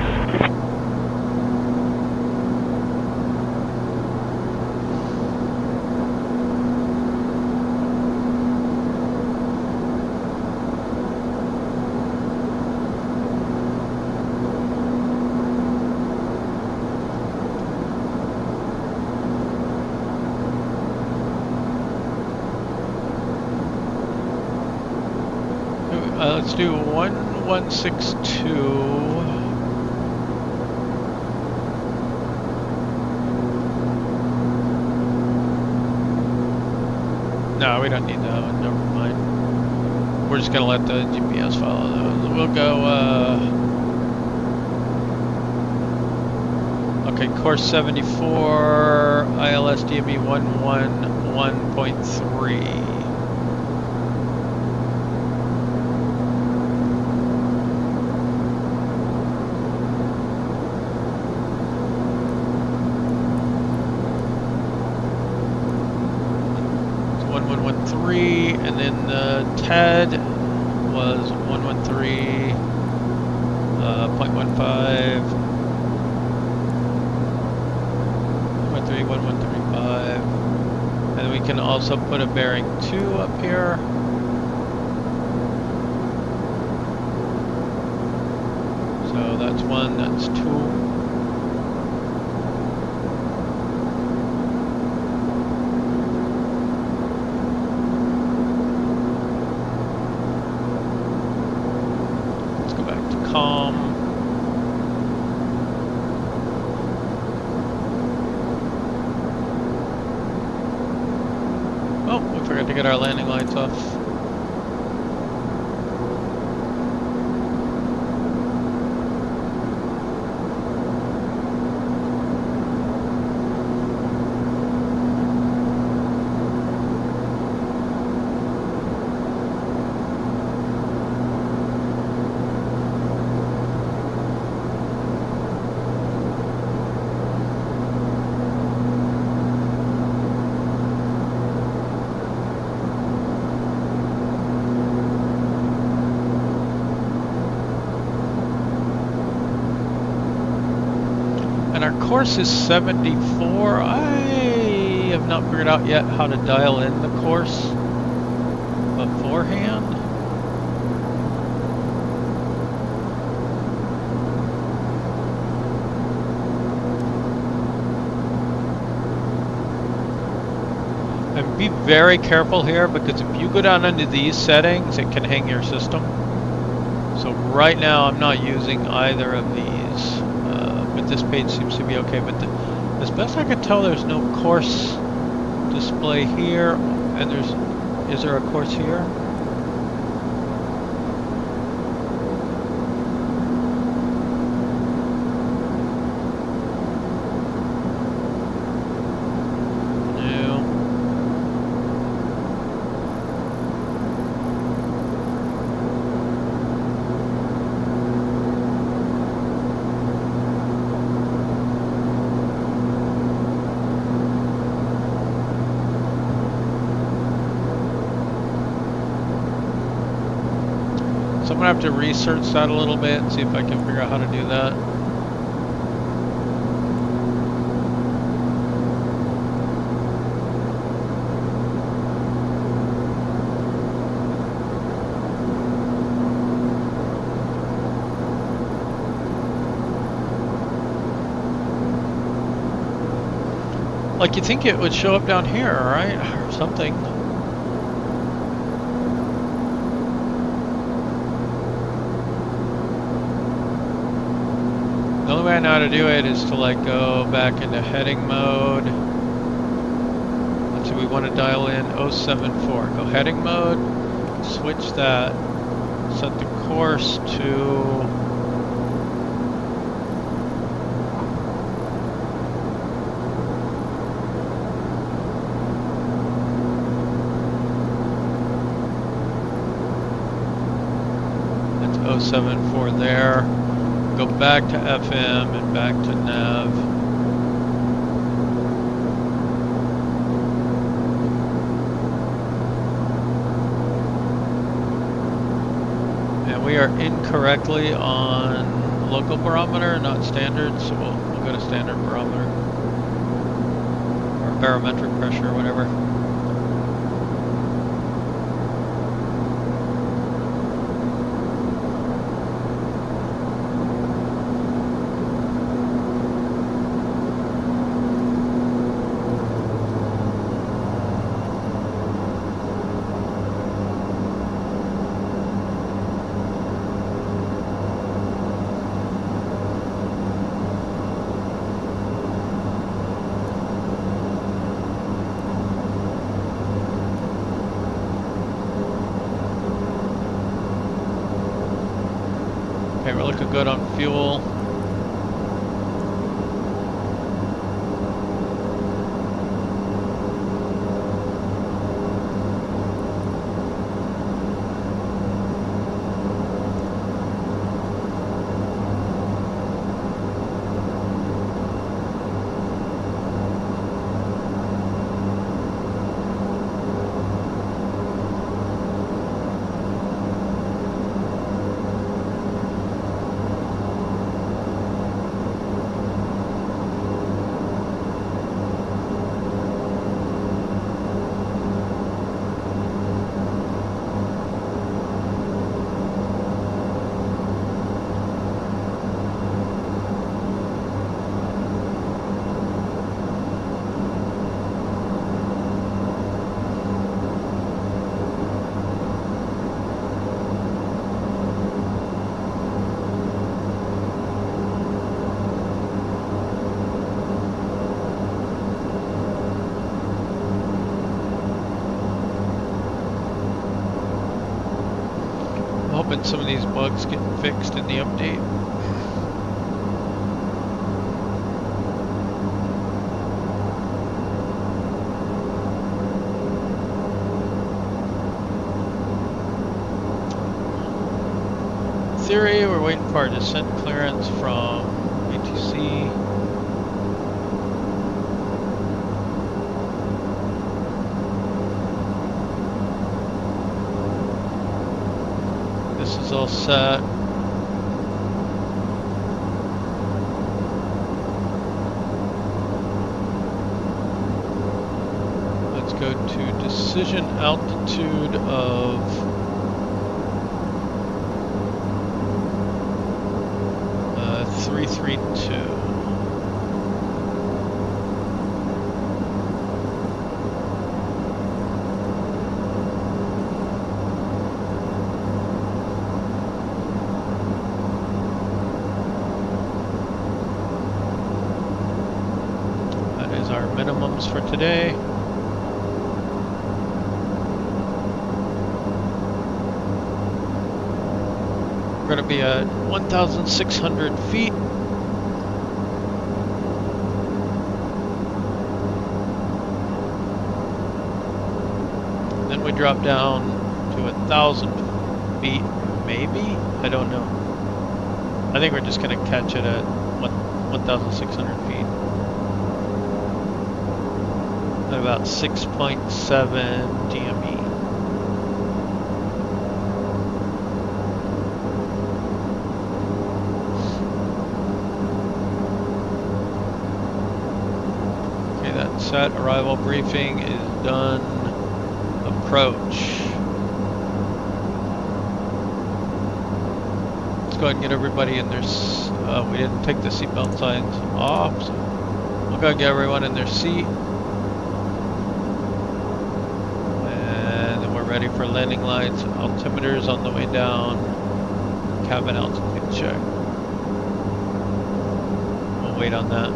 Let's do 1162. No, we don't need that one, never mind. We're just gonna let the GPS follow those. We'll go, okay, course 74, ILS DME 111.3. And then TED was 113.15, 1135, and then we can also put a bearing 2 up here. So that's 1, that's 2. Oh, we forgot to get our landing lights off. And our course is 74. I have not figured out yet how to dial in the course beforehand. And be very careful here, because if you go down into these settings, it can hang your system. So right now I'm not using either of these. But this page seems to be okay, but as best I can tell, there's no course display here, and is there a course here? So I'm gonna have to research that a little bit and see if I can figure out how to do that. Like, you think it would show up down here, right? Or something. The only way I know how to do it is to like go back into heading mode. So we want to dial in 074. Go heading mode, switch that, set the course to that's 074 there. Go back to FM and back to nav. And we are incorrectly on local barometer, not standard, so we'll go to standard barometer. Or barometric pressure, whatever. Okay, we're looking good on fuel. Hoping some of these bugs get fixed in the update. In theory, we're waiting for our descent clearance from ATC. This is all set. Let's go to decision altitude of 332. Minimums for today. We're going to be at 1,600 feet. Then we drop down to 1,000 feet, maybe? I don't know. I think we're just going to catch it at 1,600 feet. At about 6.7 DME. set. Arrival briefing is done. Approach. Let's go ahead and get everybody in their... we didn't take the seatbelt signs off, so we'll go ahead and get everyone in their seat. And then we're ready for landing lights. Altimeters on the way down. Cabin altitude check. We'll wait on that.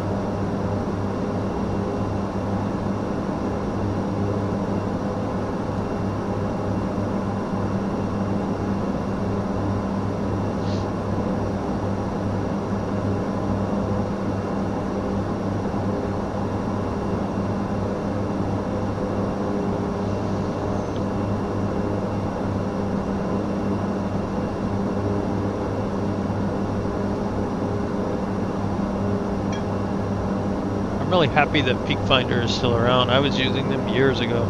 I'm really happy that Peak Finder is still around. I was using them years ago.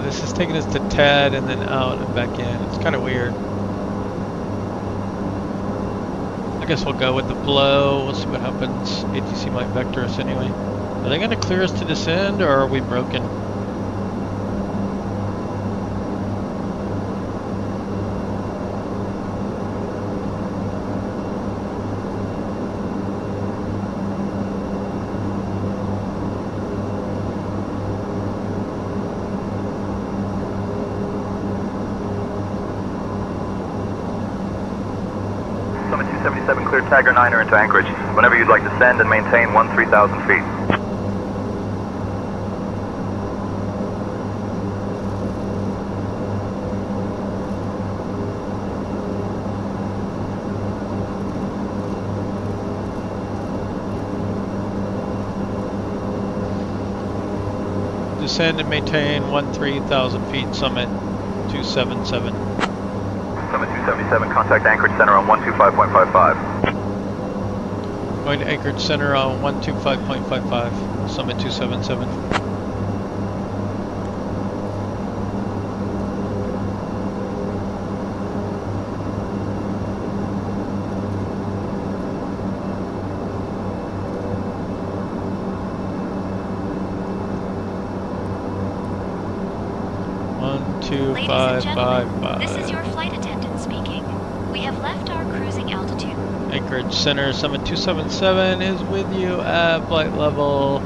This is taking us to TED and then out and back in. It's kind of weird. I guess we'll go with the blow. We'll see what happens. ATC might vector us anyway. Are they going to clear us to descend, or are we broken? Summit 277, clear Tiger 9er into Anchorage. Whenever you'd like to send and maintain 13,000 feet. Descend and maintain 13,000 feet, Summit 277. Summit 277, contact Anchorage Center on 125.55. Going to Anchorage Center on 125.55, Summit 277. Ladies and gentlemen, this is your flight attendant speaking. We have left our cruising altitude. Anchorage Center, Summit 277 is with you at flight level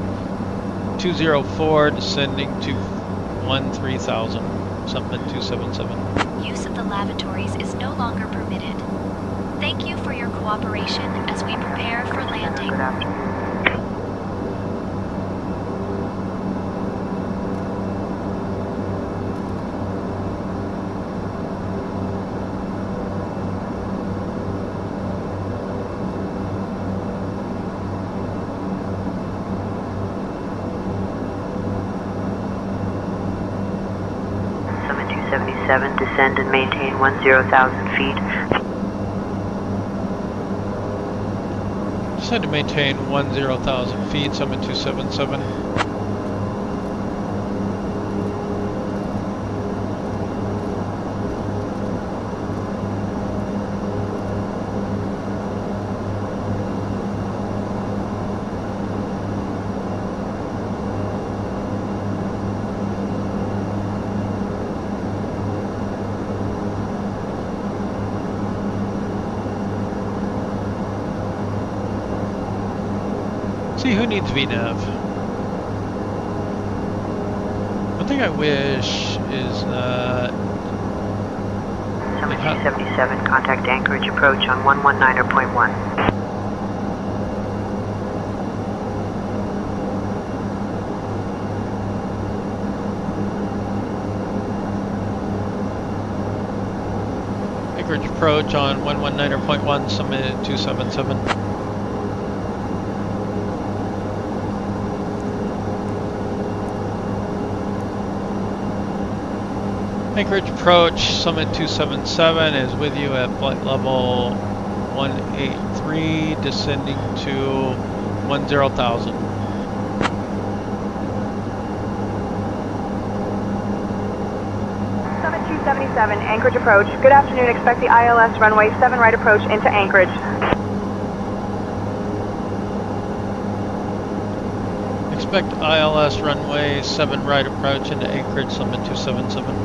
204, descending to 13,000, Summit 277. Use of the lavatories is no longer permitted. Thank you for your cooperation as we prepare for landing. Good afternoon. Summit 277, descend and maintain 10,000 feet. Descend to maintain 10,000 feet, Summit 277. See who needs VNav. One thing I wish is that Summit 277, contact Anchorage approach on 119.1. Anchorage approach on 119.1, Summit 277. Anchorage approach, Summit 277 is with you at flight level 183, descending to 10,000. Summit 277, Anchorage approach. Good afternoon, expect the ILS runway 7 right approach into Anchorage. Expect ILS runway 7 right approach into Anchorage, Summit 277.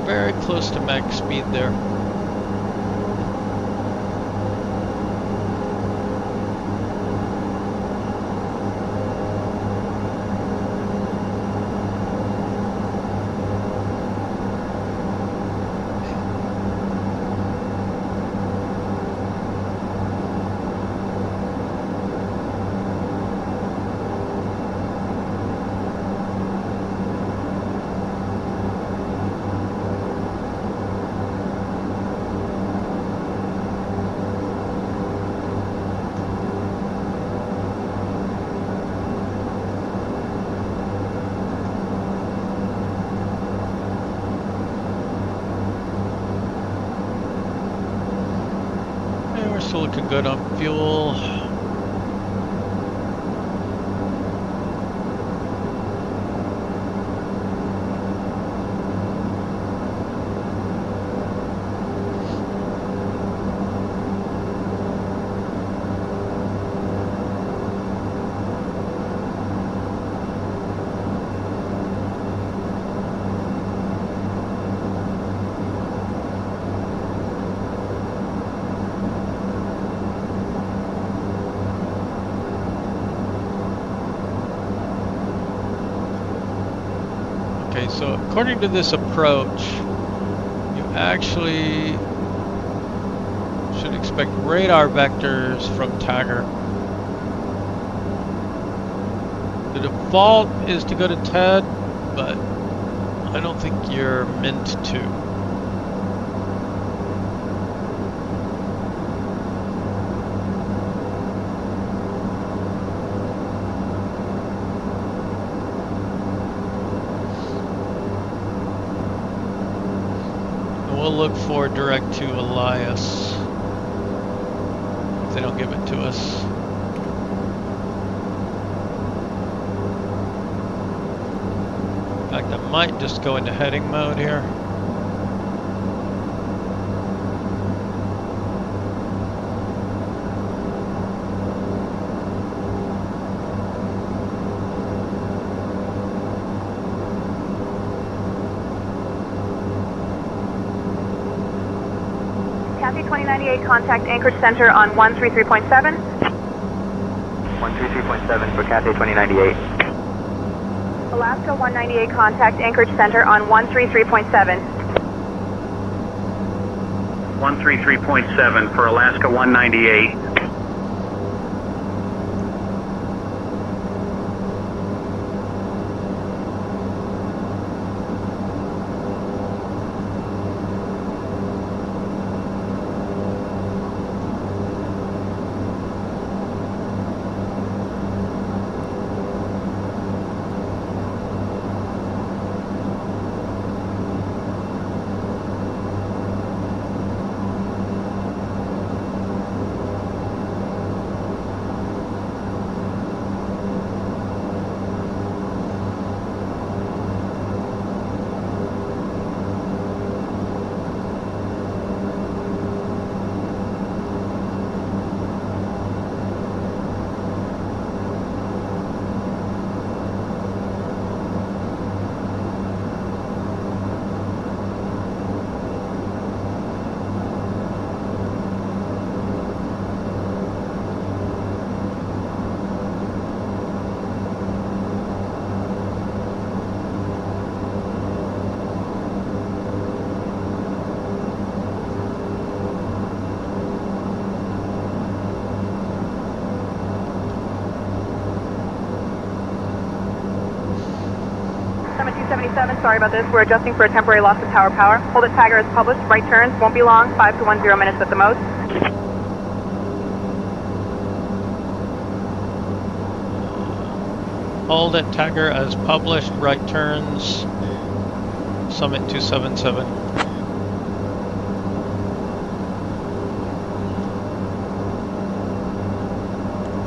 Very close to max speed there. Still looking good on fuel. So according to this approach, you actually should expect radar vectors from Tagger. The default is to go to TED, but I don't think you're meant to. We'll look for direct to Elias if they don't give it to us. In fact, I might just go into heading mode here. Kathy 2098, contact Anchorage Center on 133.7. 133.7 for Cathay 2098. Alaska 198, contact Anchorage Center on 133.7. 133.7 for Alaska 198. Sorry about this. We're adjusting for a temporary loss of power. Hold at Tagger as published. Right turns won't be long. 5 to 10 minutes at the most. Hold at Tagger as published. Right turns. Summit 277.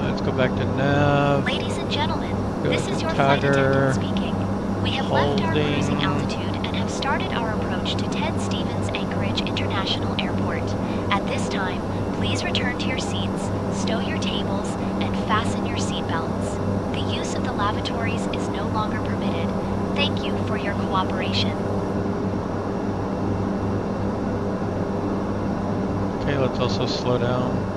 Let's go back to nav. Ladies and gentlemen, Go this is your Tagger. flight attendant speaking. We have left our Holding. cruising altitude and have started our approach to Ted Stevens Anchorage International Airport. At this time, please return to your seats, stow your tables, and fasten your seatbelts. The use of the lavatories is no longer permitted. Thank you for your cooperation. Okay, let's also slow down.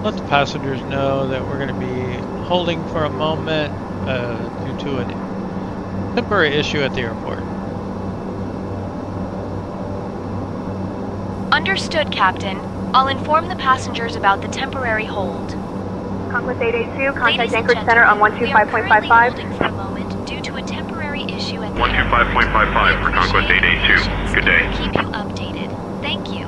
Let the passengers know that we're going to be holding for a moment due to a temporary issue at the airport. Understood, Captain. I'll inform the passengers about the temporary hold. Conquest 882, Ladies contact and Anchorage Center on gentlemen, we are currently 125.55. holding for a moment due to a temporary issue at the 125.55 for Conquest 882. Good day. Keep you updated. Thank you.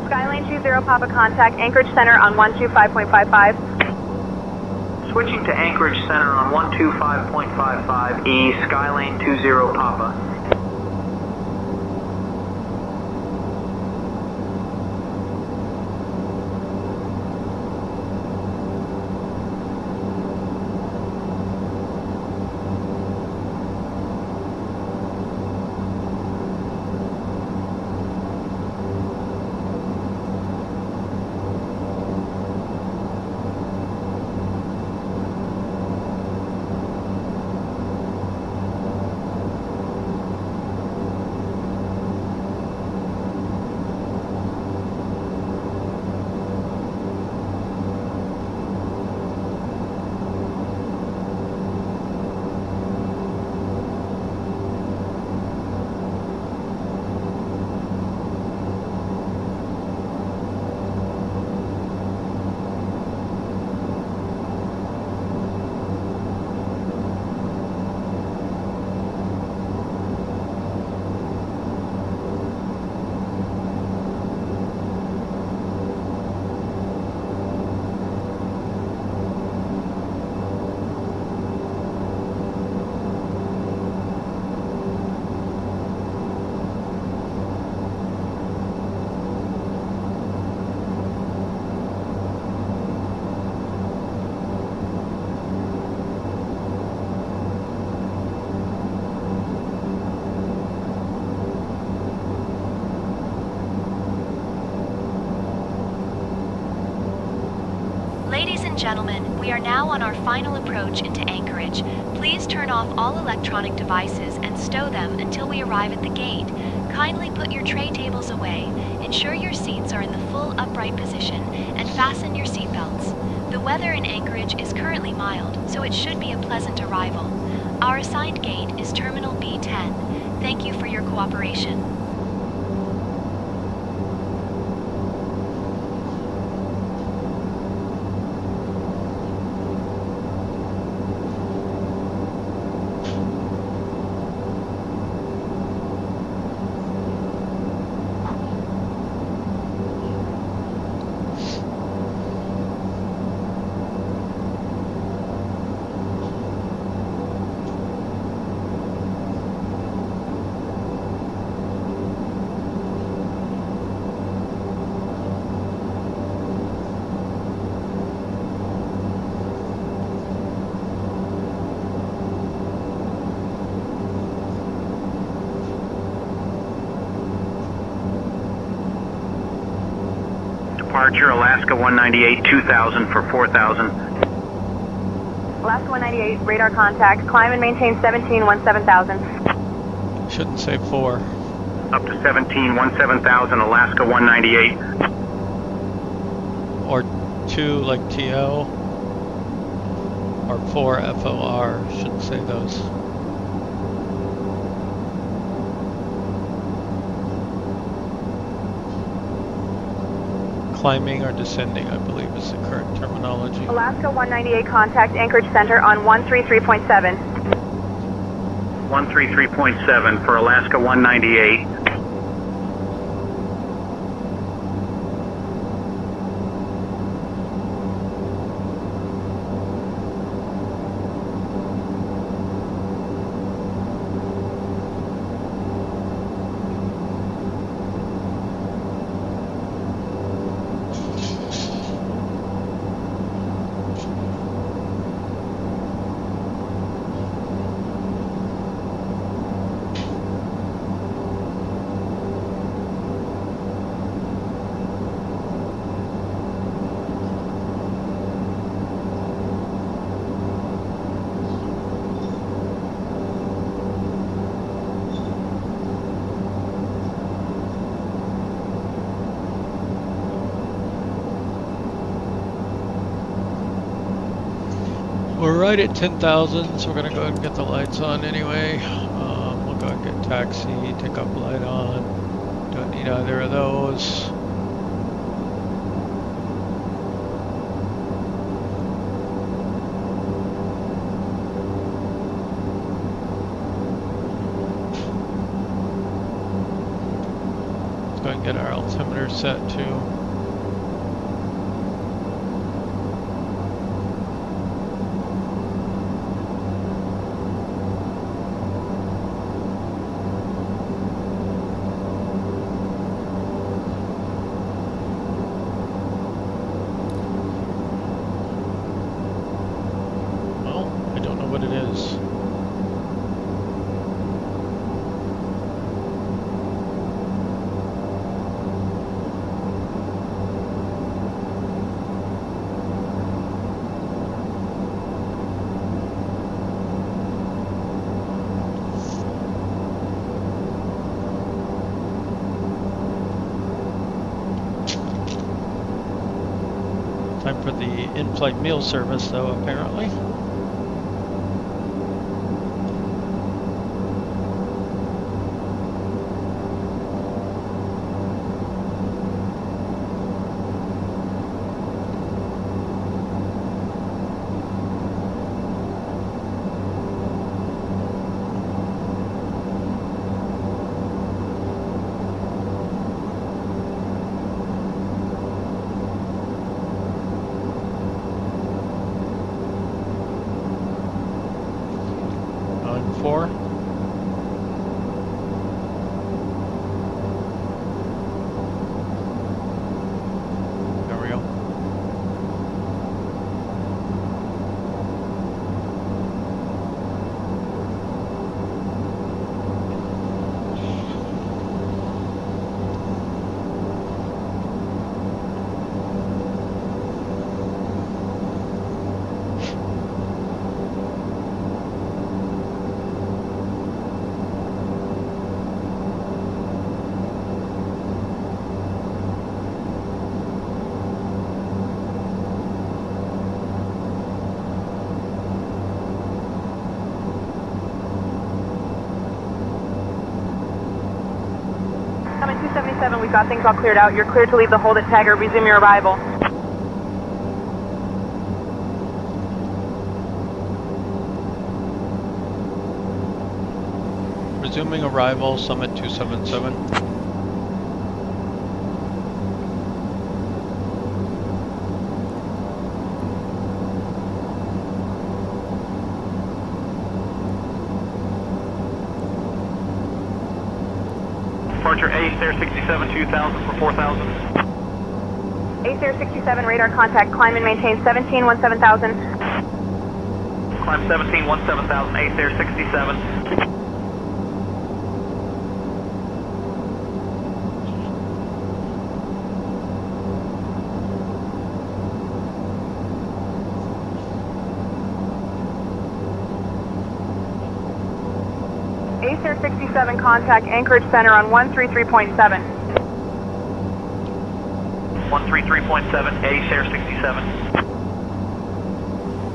Skylane 20 Papa contact Anchorage Center on 125.55. Switching to Anchorage Center on 125.55 E, Skylane 20 Papa. Ladies and gentlemen, we are now on our final approach into Anchorage. Please turn off all electronic devices and stow them until we arrive at the gate. Kindly put your tray tables away, ensure your seats are in the full upright position, and fasten your seatbelts. The weather in Anchorage is currently mild, so it should be a pleasant arrival. Our assigned gate is Terminal B10. Thank you for your cooperation. Departure Alaska 198, 2000 for 4000. Alaska 198, radar contact. Climb and maintain 17,17,000. Shouldn't say 4. Up to 17,17,000, Alaska 198. Or 2 like TO. Or 4 FOR. Shouldn't say those. Climbing or descending, I believe, is the current terminology. Alaska 198 contact Anchorage Center on 133.7. 133.7 for Alaska 198. right at 10,000, so we're gonna go ahead and get the lights on anyway. We'll go ahead and get taxi, takeoff light on. Don't need either of those. Let's go ahead and get our altimeter set too. Time for the in-flight meal service, though, apparently. We've got things all cleared out. You're cleared to leave the hold at Tagger. Resume your arrival. Resuming arrival, Summit 277. Departure ATR 67 2000 for 4000. ATR 67 radar contact. Climb and maintain 1717,000. Climb 1717,000. ATR 67. ATR 67 contact Anchorage Center on 133.7. 133.7, ATR 67.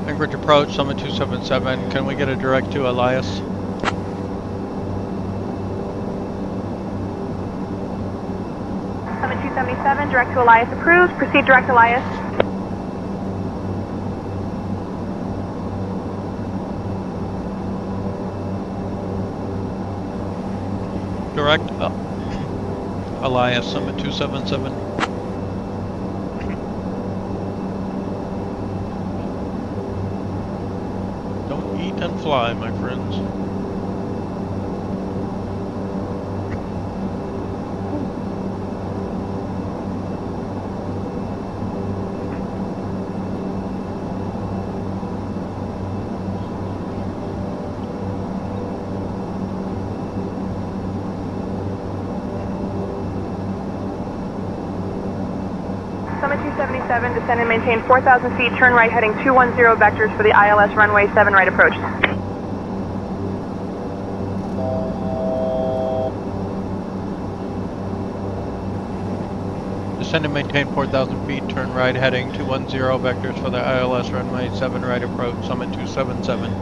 Anchorage approach, Summit 277. Can we get a direct to Elias? Summit 277, direct to Elias approved. Proceed direct Elias. Direct Elias, Summit 277. Don't eat and fly, my friends. Summit 277, descend and maintain 4,000 feet, turn right heading 210 vectors for the ILS runway 7 right approach. Descend and maintain 4,000 feet, turn right heading 210, vectors for the ILS runway 7 right approach, Summit 277.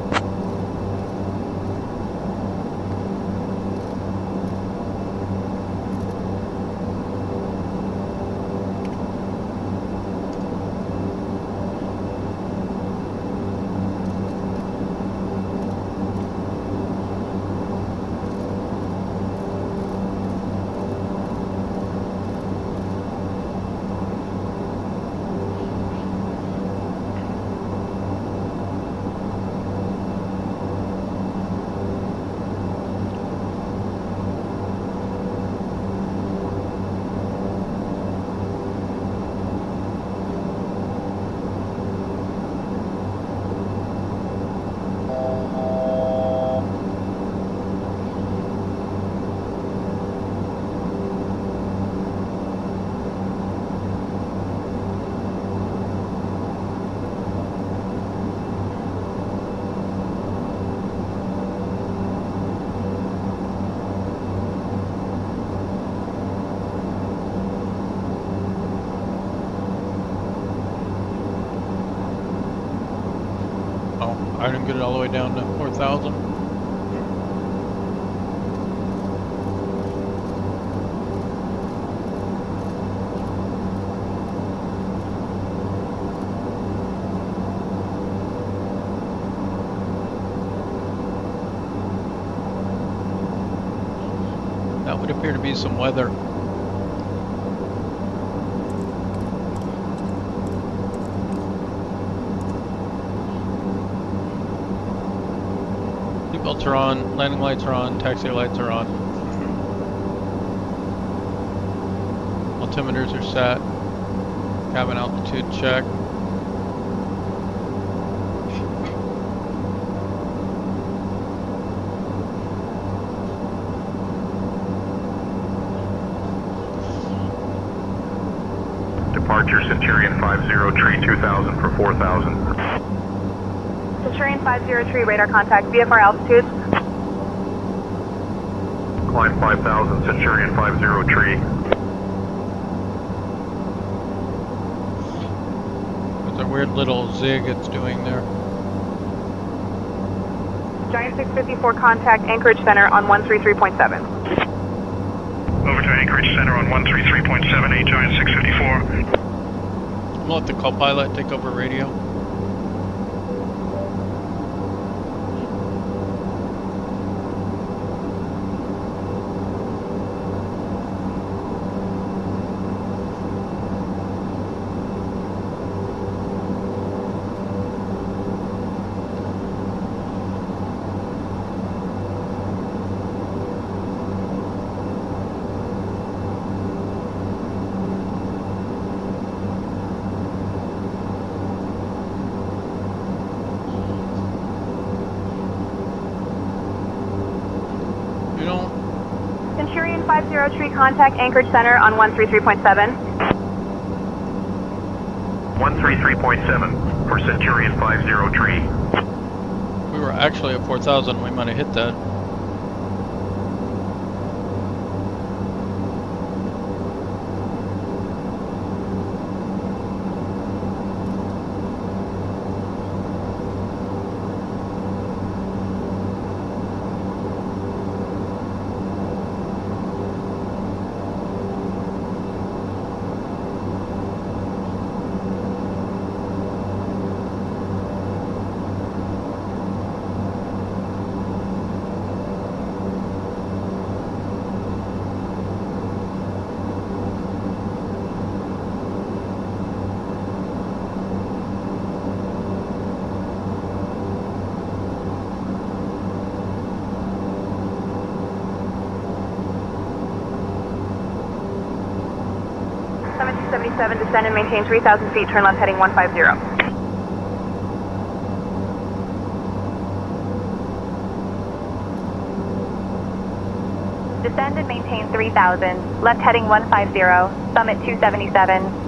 I didn't get it all the way down to 4,000. That would appear to be some weather. Seatbelts are on, landing lights are on, taxi lights are on. Altimeters are set. Cabin altitude check. Departure Centurion 50, tree 2000 for 4000. Centurion 50 radar contact, VFR altitude. Climb 5000, Centurion 50 tree. There's a weird little zig it's doing there. Giant 654 contact Anchorage Center on 133.7. Over to Anchorage Center on 133.78, Giant 654. We'll let the co-pilot take over radio. Centurion 50 tree contact Anchorage Center on 133.7. 133.7 for Centurion 50 tree. We were actually at 4,000, we might have hit that. Summit 277, descend and maintain 3,000 feet, turn left heading 150. Descend and maintain 3,000, left heading 150, Summit 277.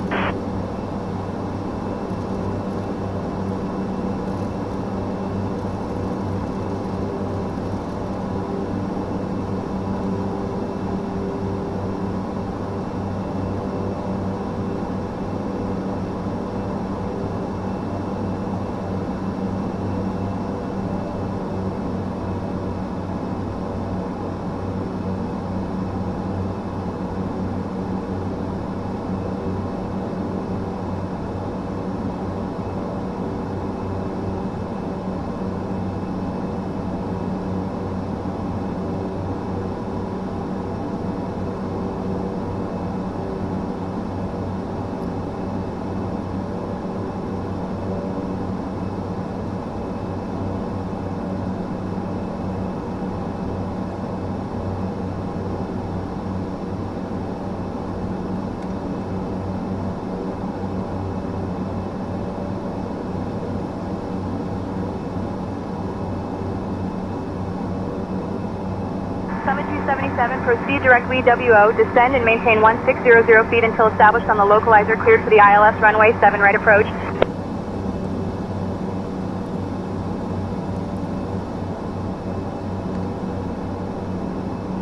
277, proceed direct WO, descend and maintain 1600 feet until established on the localizer, cleared for the ILS runway 7 right approach.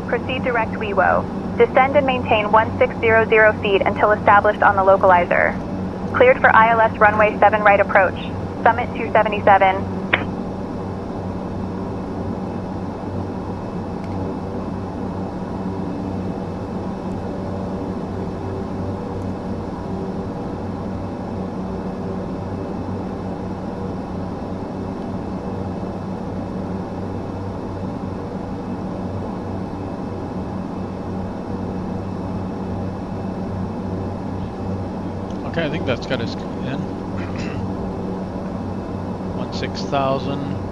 Proceed direct WO. Descend and maintain 1600 feet until established on the localizer. Cleared for ILS runway 7 right approach. Summit 277. Okay, I think that's got us in. 16,000.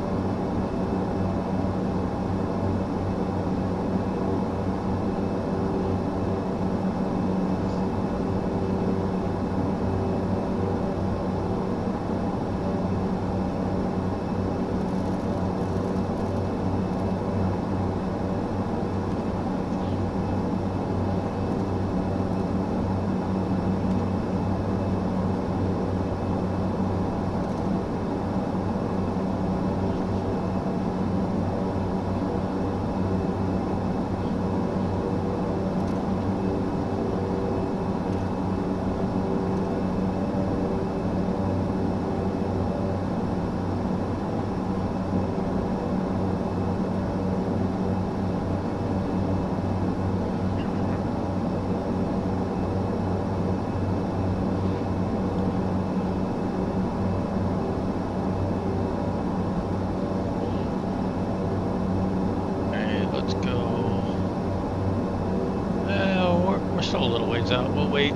Still a little ways out. We'll wait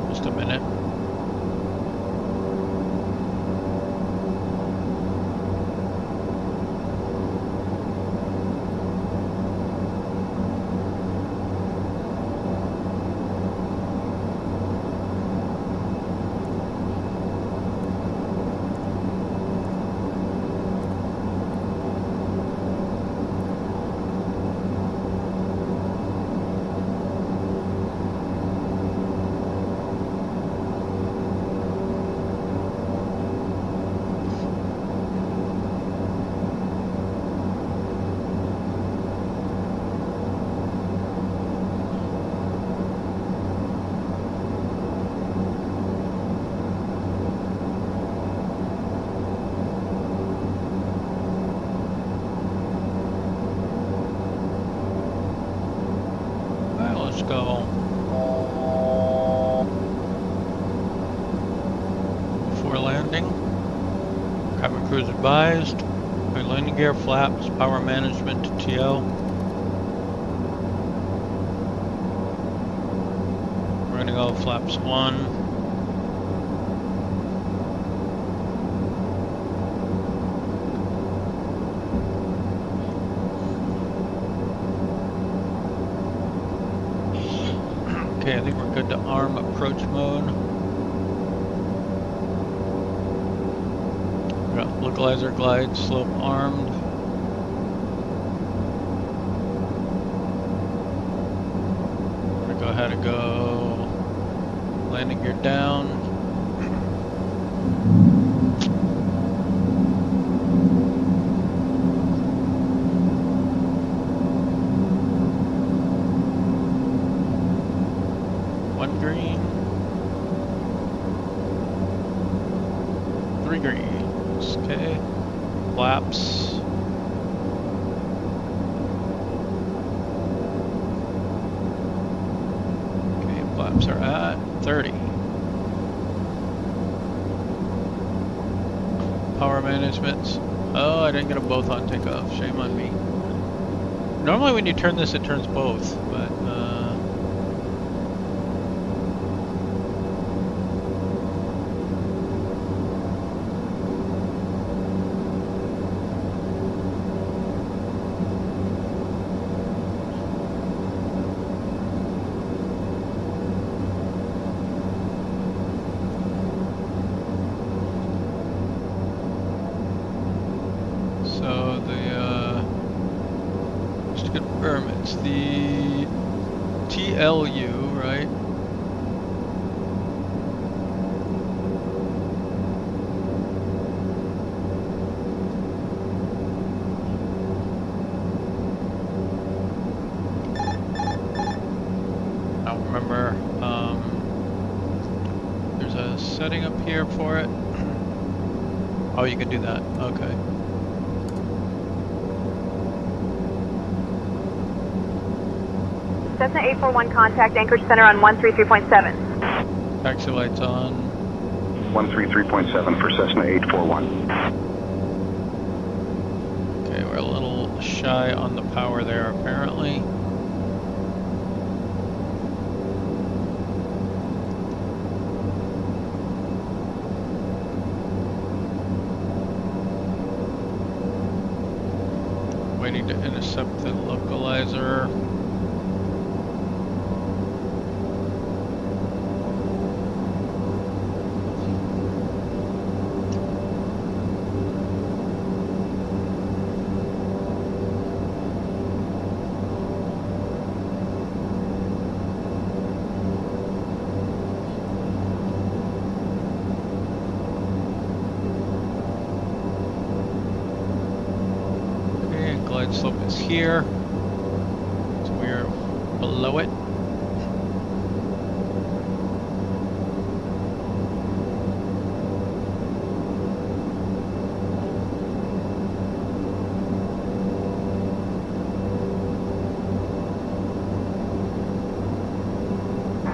just a minute. Go before landing. Cabin crew is advised. Landing gear, flaps, power management to TL. We're gonna go flaps 1. Okay, I think we're good to arm approach mode. Got localizer glide slope armed. We're gonna go ahead and go landing gear down. Green, 3 greens, okay, flaps, okay, flaps are at 30, power management, oh, I didn't get them both on takeoff, shame on me. Normally when you turn this, it turns both, but confirm it's the TLU, right? I don't remember. There's a setting up here for it. Oh, you can do that. Okay. Cessna 841, contact Anchorage Center on 133.7. Taxi lights on. 133.7 for Cessna 841. Okay, we're a little shy on the power there, apparently. Waiting to intercept the localizer. Slope is here, so we're below it.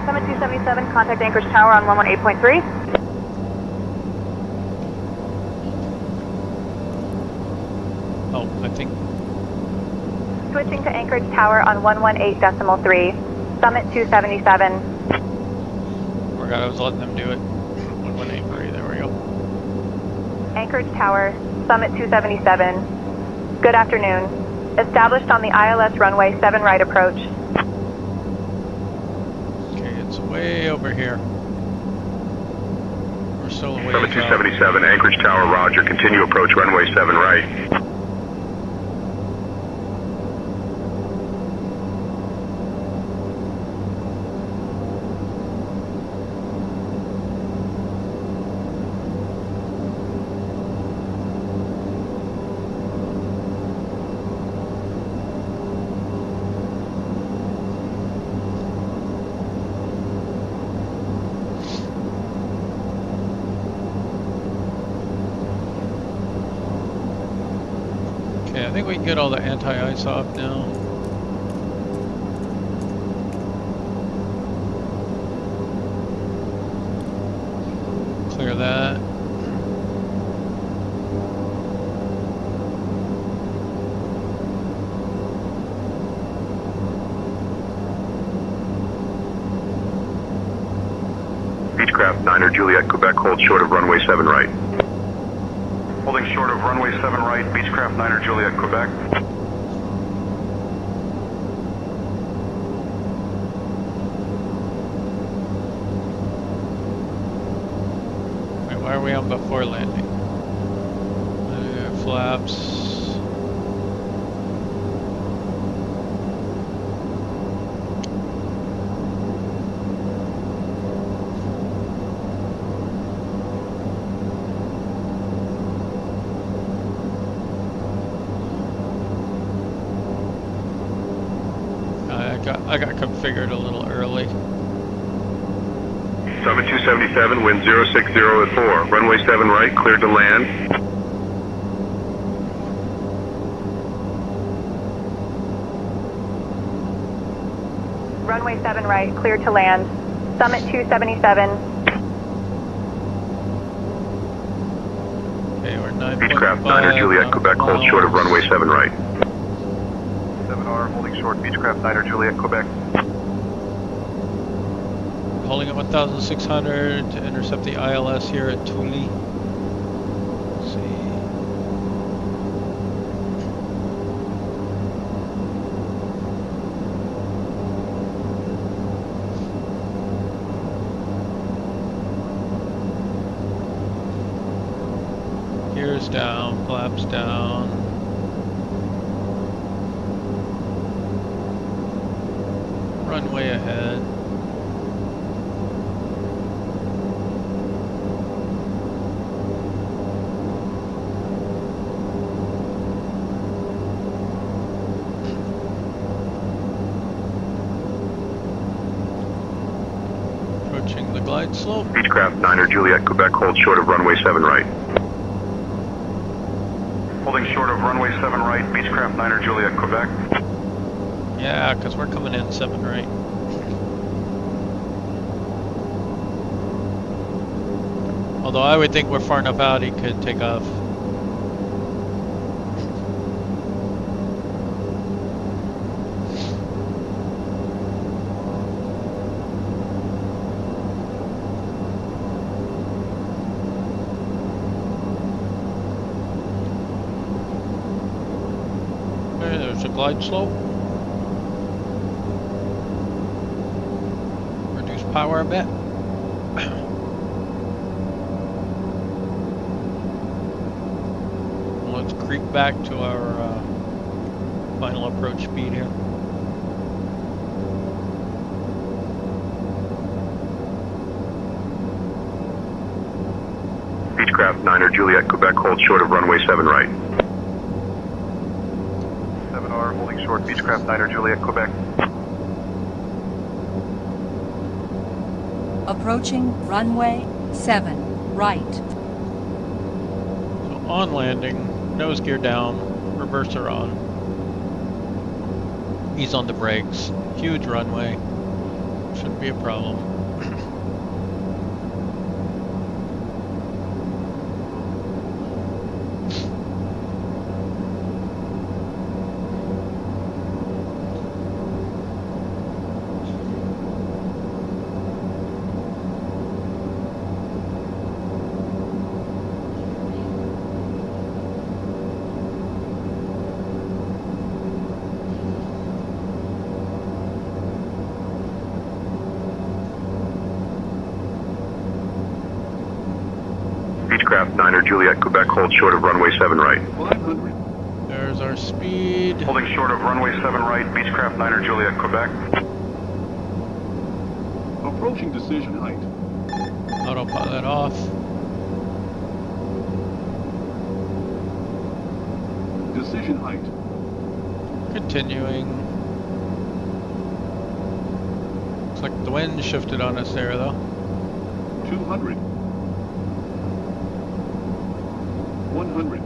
Summit 277, contact Anchorage Tower on 118.3. Oh, I think. Switching to Anchorage Tower on 118.3. Summit 277. Forgot I was letting them do it. 118.3, there we go. Anchorage Tower, Summit 277. Good afternoon. Established on the ILS runway 7 right approach. Okay, it's way over here. We're still away. Summit 277, Anchorage Tower, roger. Continue approach runway 7 right. Okay, I think we can get all the anti-ice off now. Clear that. Beechcraft 9er Juliet, Quebec, hold short of runway 7 right. Holding short of runway 7 right, Beechcraft 9er Juliet, Quebec. Wait, why are we on before landing? Flaps. I got configured a little early. Summit 277, wind 060 at 4. Runway 7 right, cleared to land. Runway 7 right, cleared to land. Summit 277. Okay, we're 9.5. Beechcraft 9er Juliet, Quebec, hold short of runway 7 right. 7R, holding short, Beechcraft 9er Juliet, Quebec. Holding at 1,600 to intercept the ILS here at Thule. Let's see. Gears down, flaps down. runway ahead. Approaching the glide slope. Beechcraft 9er Juliet, Quebec, hold short of runway 7 right. Holding short of runway 7 right, Beechcraft 9er Juliet, Quebec. Yeah, because we're coming in 7 right. Although I would think we're far enough out he could take off. Okay, there's a glide slope. Reduce power a bit. Let's creep back to our final approach speed here. Beechcraft 9er Juliet, Quebec, hold short of runway 7 right. 7R, holding short, Beechcraft 9er Juliet, Quebec. Approaching runway 7 right. So on landing, nose gear down, reverser on. He's on the brakes. Huge runway. Shouldn't be a problem. Beechcraft 9er Juliet, Quebec, hold short of runway 7 right. 500. There's our speed. Holding short of runway 7 right, Beechcraft 9er Juliet, Quebec. Approaching decision height. Autopilot off. Decision height. Continuing. Looks like the wind shifted on us there though. 200. 100.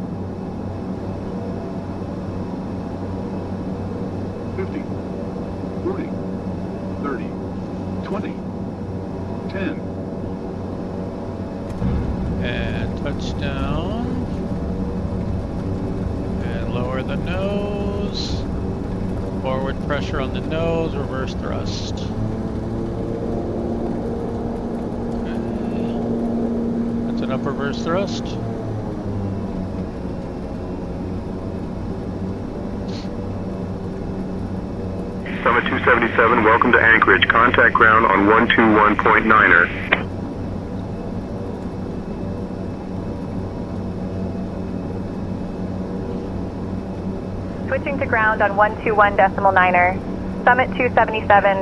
50. 40. 30. 20. 10. And touchdown. And lower the nose. Forward pressure on the nose, reverse thrust. Okay. That's an up reverse thrust. Summit 277, welcome to Anchorage. Contact ground on 121.9er. Switching to ground on 121.9er. Summit 277.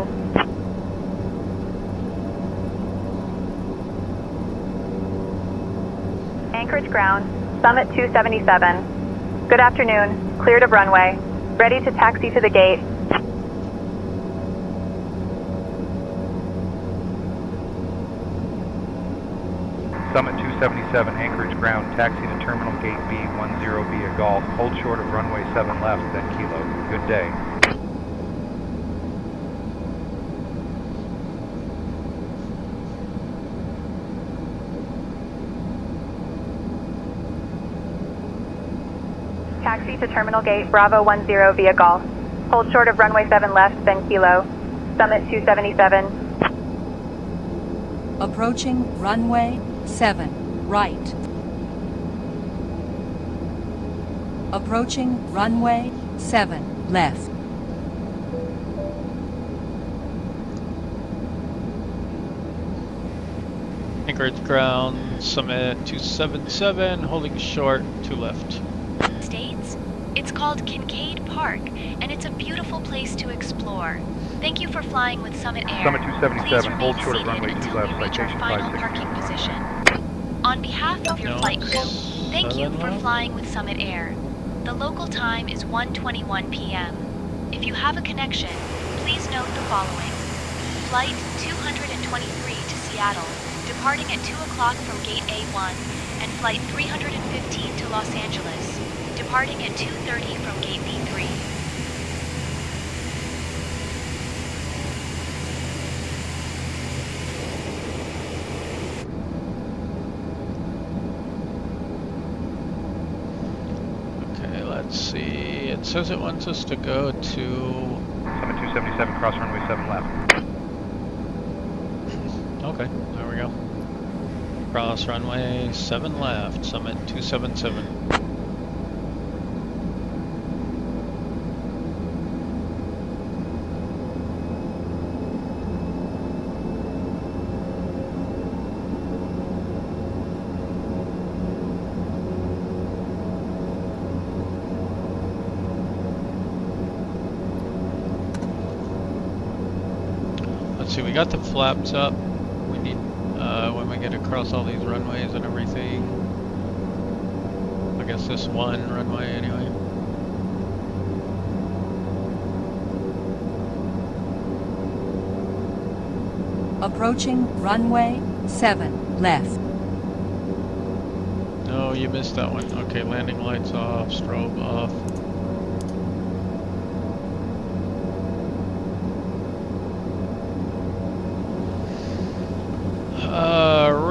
Anchorage ground. Summit 277. Good afternoon. Cleared of runway. Ready to taxi to the gate. Summit 277, Anchorage ground, taxi to terminal gate B10 via Golf, hold short of runway 7 left, then Kilo. Good day. Taxi to terminal gate Bravo 10 via Golf. Hold short of runway 7 left, then Kilo. Summit 277. Approaching runway 7 right. Approaching runway 7 left. Anchorage ground, Summit 277, holding short, 2 left. States. It's called Kincaid Park, and it's a beautiful place to explore. Thank you for flying with Summit Air. Summit 277, Please hold remain short of seated runway 2 until left, we reach our citation final 56. parking position. On behalf of your flight crew, thank you for flying with Summit Air. The local time is 1:21 p.m. If you have a connection, please note the following. Flight 223 to Seattle, departing at 2 o'clock from Gate A1, and Flight 315 to Los Angeles, departing at 2:30 from Gate B3. Let's see, it says it wants us to go to... Summit 277, cross runway 7 left. Okay, there we go. Cross runway 7 left, Summit 277. Let's see, we got the flaps up. We need, when we get across all these runways and everything. I guess this one runway anyway. Approaching runway 7 left. No, you missed that one. Okay, landing lights off, strobe off.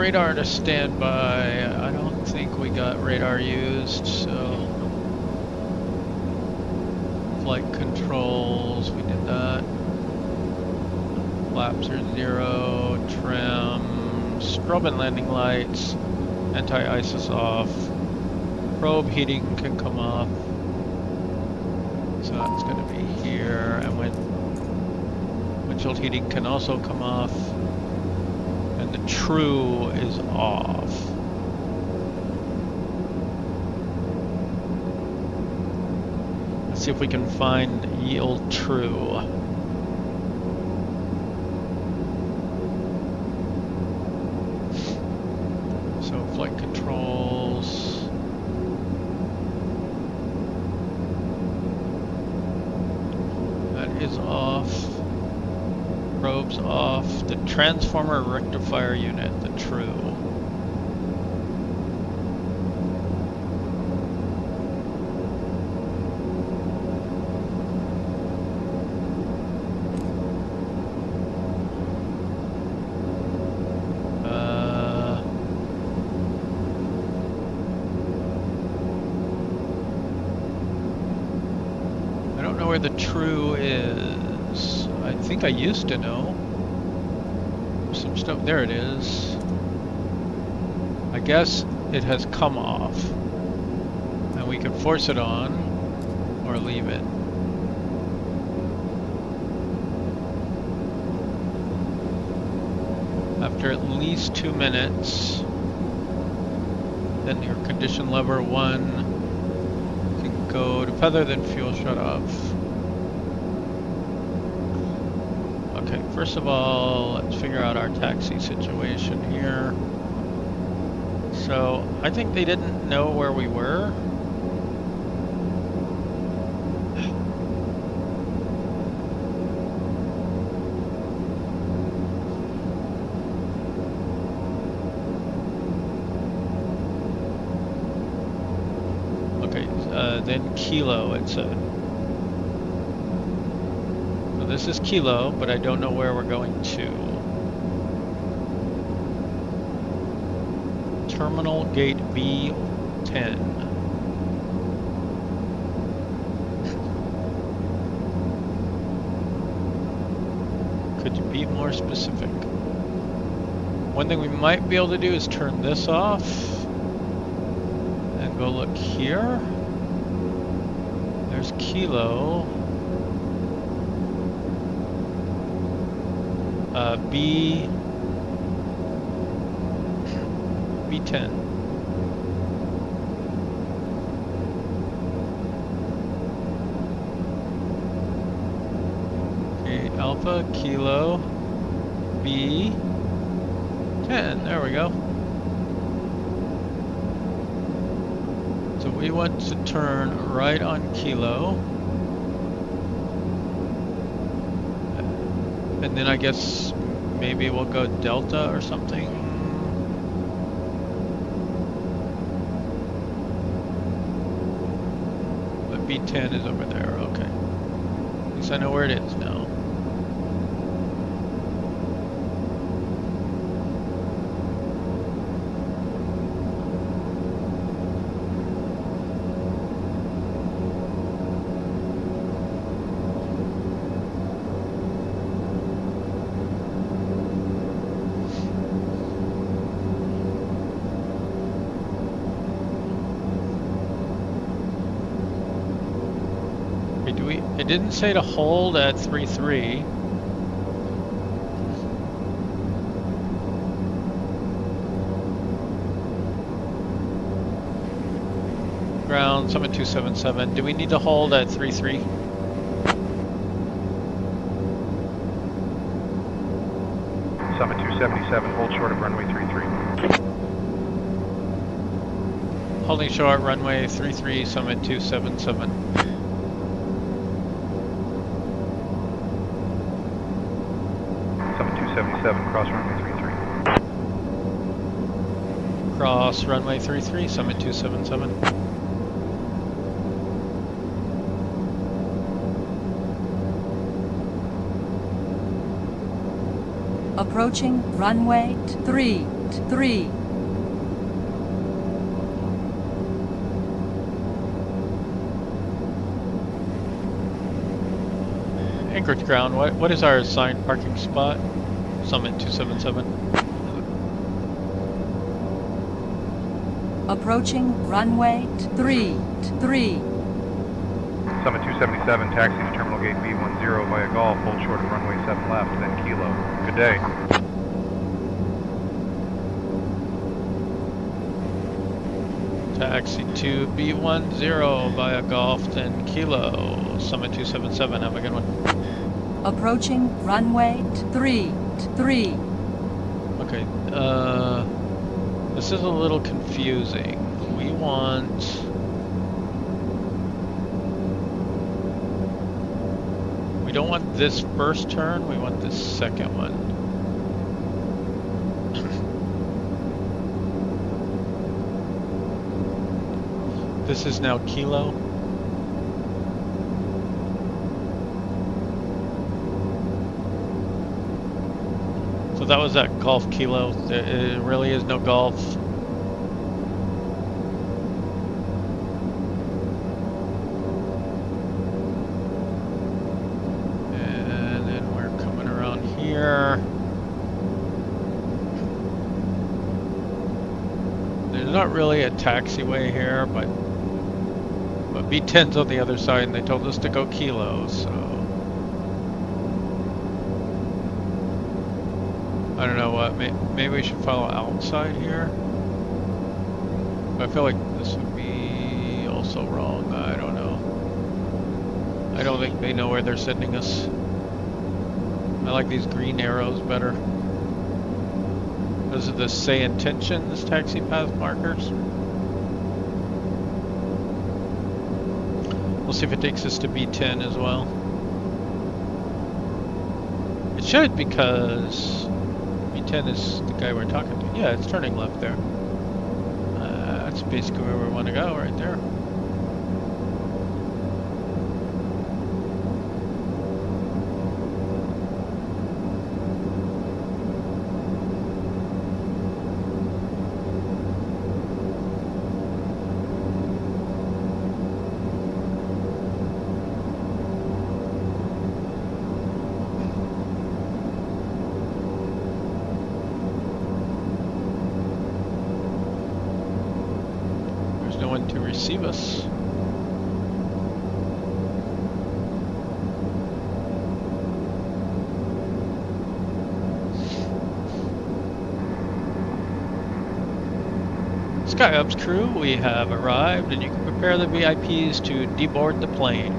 Radar to standby. I don't think we got radar used, so flight controls, we did that. Flaps are 0, trim, strobe and landing lights, anti-ice is off, probe heating can come off, so that's going to be here, and windshield heating can also come off. The true is off. Let's see if we can find yield true. So flight controls. That is off. Probes off. The transformer rectifier unit, the true. I don't know where the true is. I think I used to know. Some stuff, there it is. I guess it has come off. And we can force it on or leave it. After at least 2 minutes, then your condition lever 1 can go to feather, then fuel shut off. Okay, first of all, let's figure out our taxi situation here. So, I think they didn't know where we were. Okay, then Kilo, it said. This is Kilo, but I don't know where we're going to. Terminal gate B10. Could you be more specific? One thing we might be able to do is turn this off and go look here. There's Kilo. B10. Okay, Alpha Alpha Kilo B 10. There we go. So we want to turn right on Kilo. And then I guess maybe we'll go Delta or something. But B10 is over there, okay. At least I know where it is now. It didn't say to hold at 3-3. Ground, Summit 277. Do we need to hold at 3-3? Summit 277, hold short of runway 33. Holding short, runway 33, Summit 277. Summit 277, cross runway 33. Cross runway 33, Summit 277. Approaching runway 33. Anchorage ground, what is our assigned parking spot? Summit 277. Approaching runway 33. Summit 277, taxi to terminal gate B10 via Golf, hold short of runway 7 left, then Kilo. Good day. Taxi to B10 via Golf, then Kilo. Summit 277, have a good one. Approaching runway 33. Okay, this is a little confusing. We don't want this first turn, we want this second one. This is now Kilo. So that was that Golf Kilo. There really is no Golf. And then we're coming around here. There's not really a taxiway here, but B10's on the other side, and they told us to go Kilo, so I don't know what. Maybe we should follow outside here. But I feel like this would be also wrong. I don't know. I don't think they know where they're sending us. I like these green arrows better. Those are the say intentions taxi path markers. We'll see if it takes us to B10 as well. It should, because B10 is the guy we're talking to. Yeah, it's turning left there. That's basically where we want to go, right there. To receive us. SkyUp's crew, we have arrived, and you can prepare the VIPs to deboard the plane.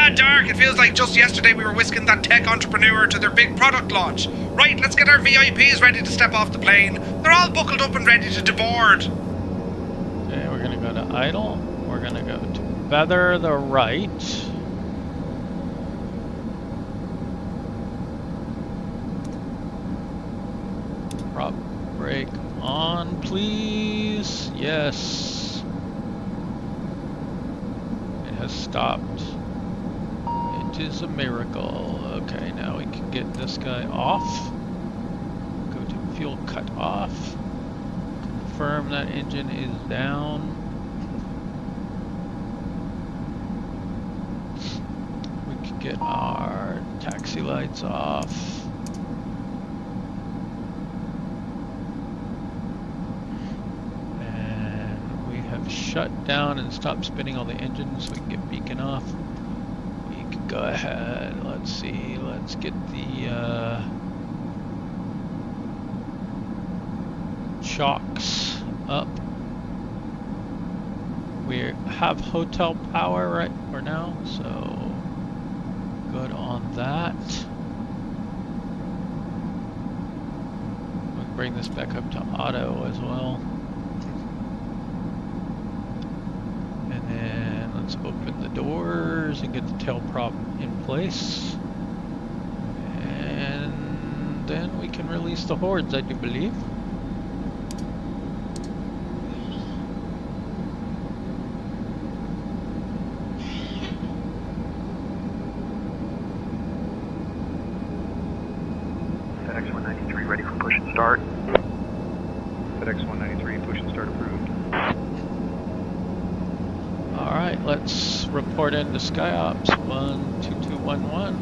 Ah, Dark, it feels like just yesterday we were whisking that tech entrepreneur to their big product launch. Right, let's get our VIPs ready to step off the plane. They're all buckled up and ready to deboard. Okay, we're gonna go to idle. We're gonna go to feather the right. Prop brake on, please. Yes. It has stopped. It is a miracle. Okay, now we can get this guy off. Go to fuel cut off. Confirm that engine is down. We can get our taxi lights off. Shut down and stop spinning all the engines so we can get beacon off. We can go ahead, let's see, let's get the chocks up. We have hotel power right for now, so good on that. We'll bring this back up to auto as well. Let's open the doors and get the tail prop in place. And then we can release the hordes, I do believe. FedEx 193 ready for push and start. FedEx 193, push and start approved. Alright, let's report into SkyOps 12211.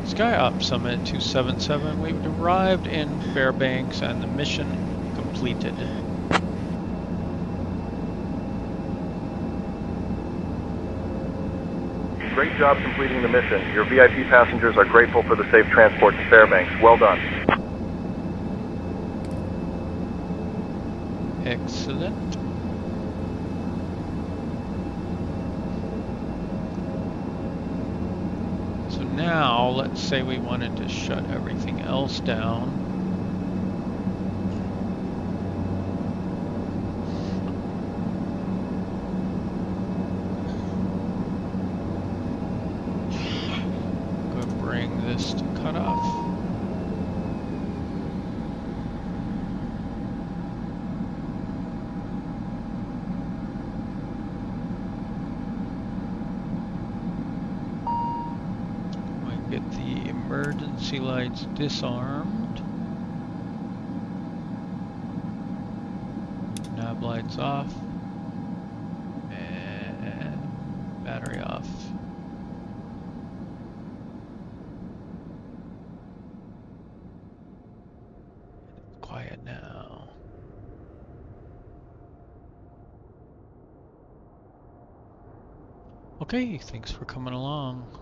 SkyOps Summit 277, we've arrived in Fairbanks and the mission completed. Great job completing the mission. Your VIP passengers are grateful for the safe transport to Fairbanks. Well done. Excellent. So now, let's say we wanted to shut everything else down. Go bring this to cutoff. Get the emergency lights disarmed. Nav lights off. And battery off. It's quiet now. Okay, thanks for coming along.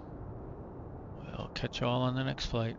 I'll catch you all on the next flight.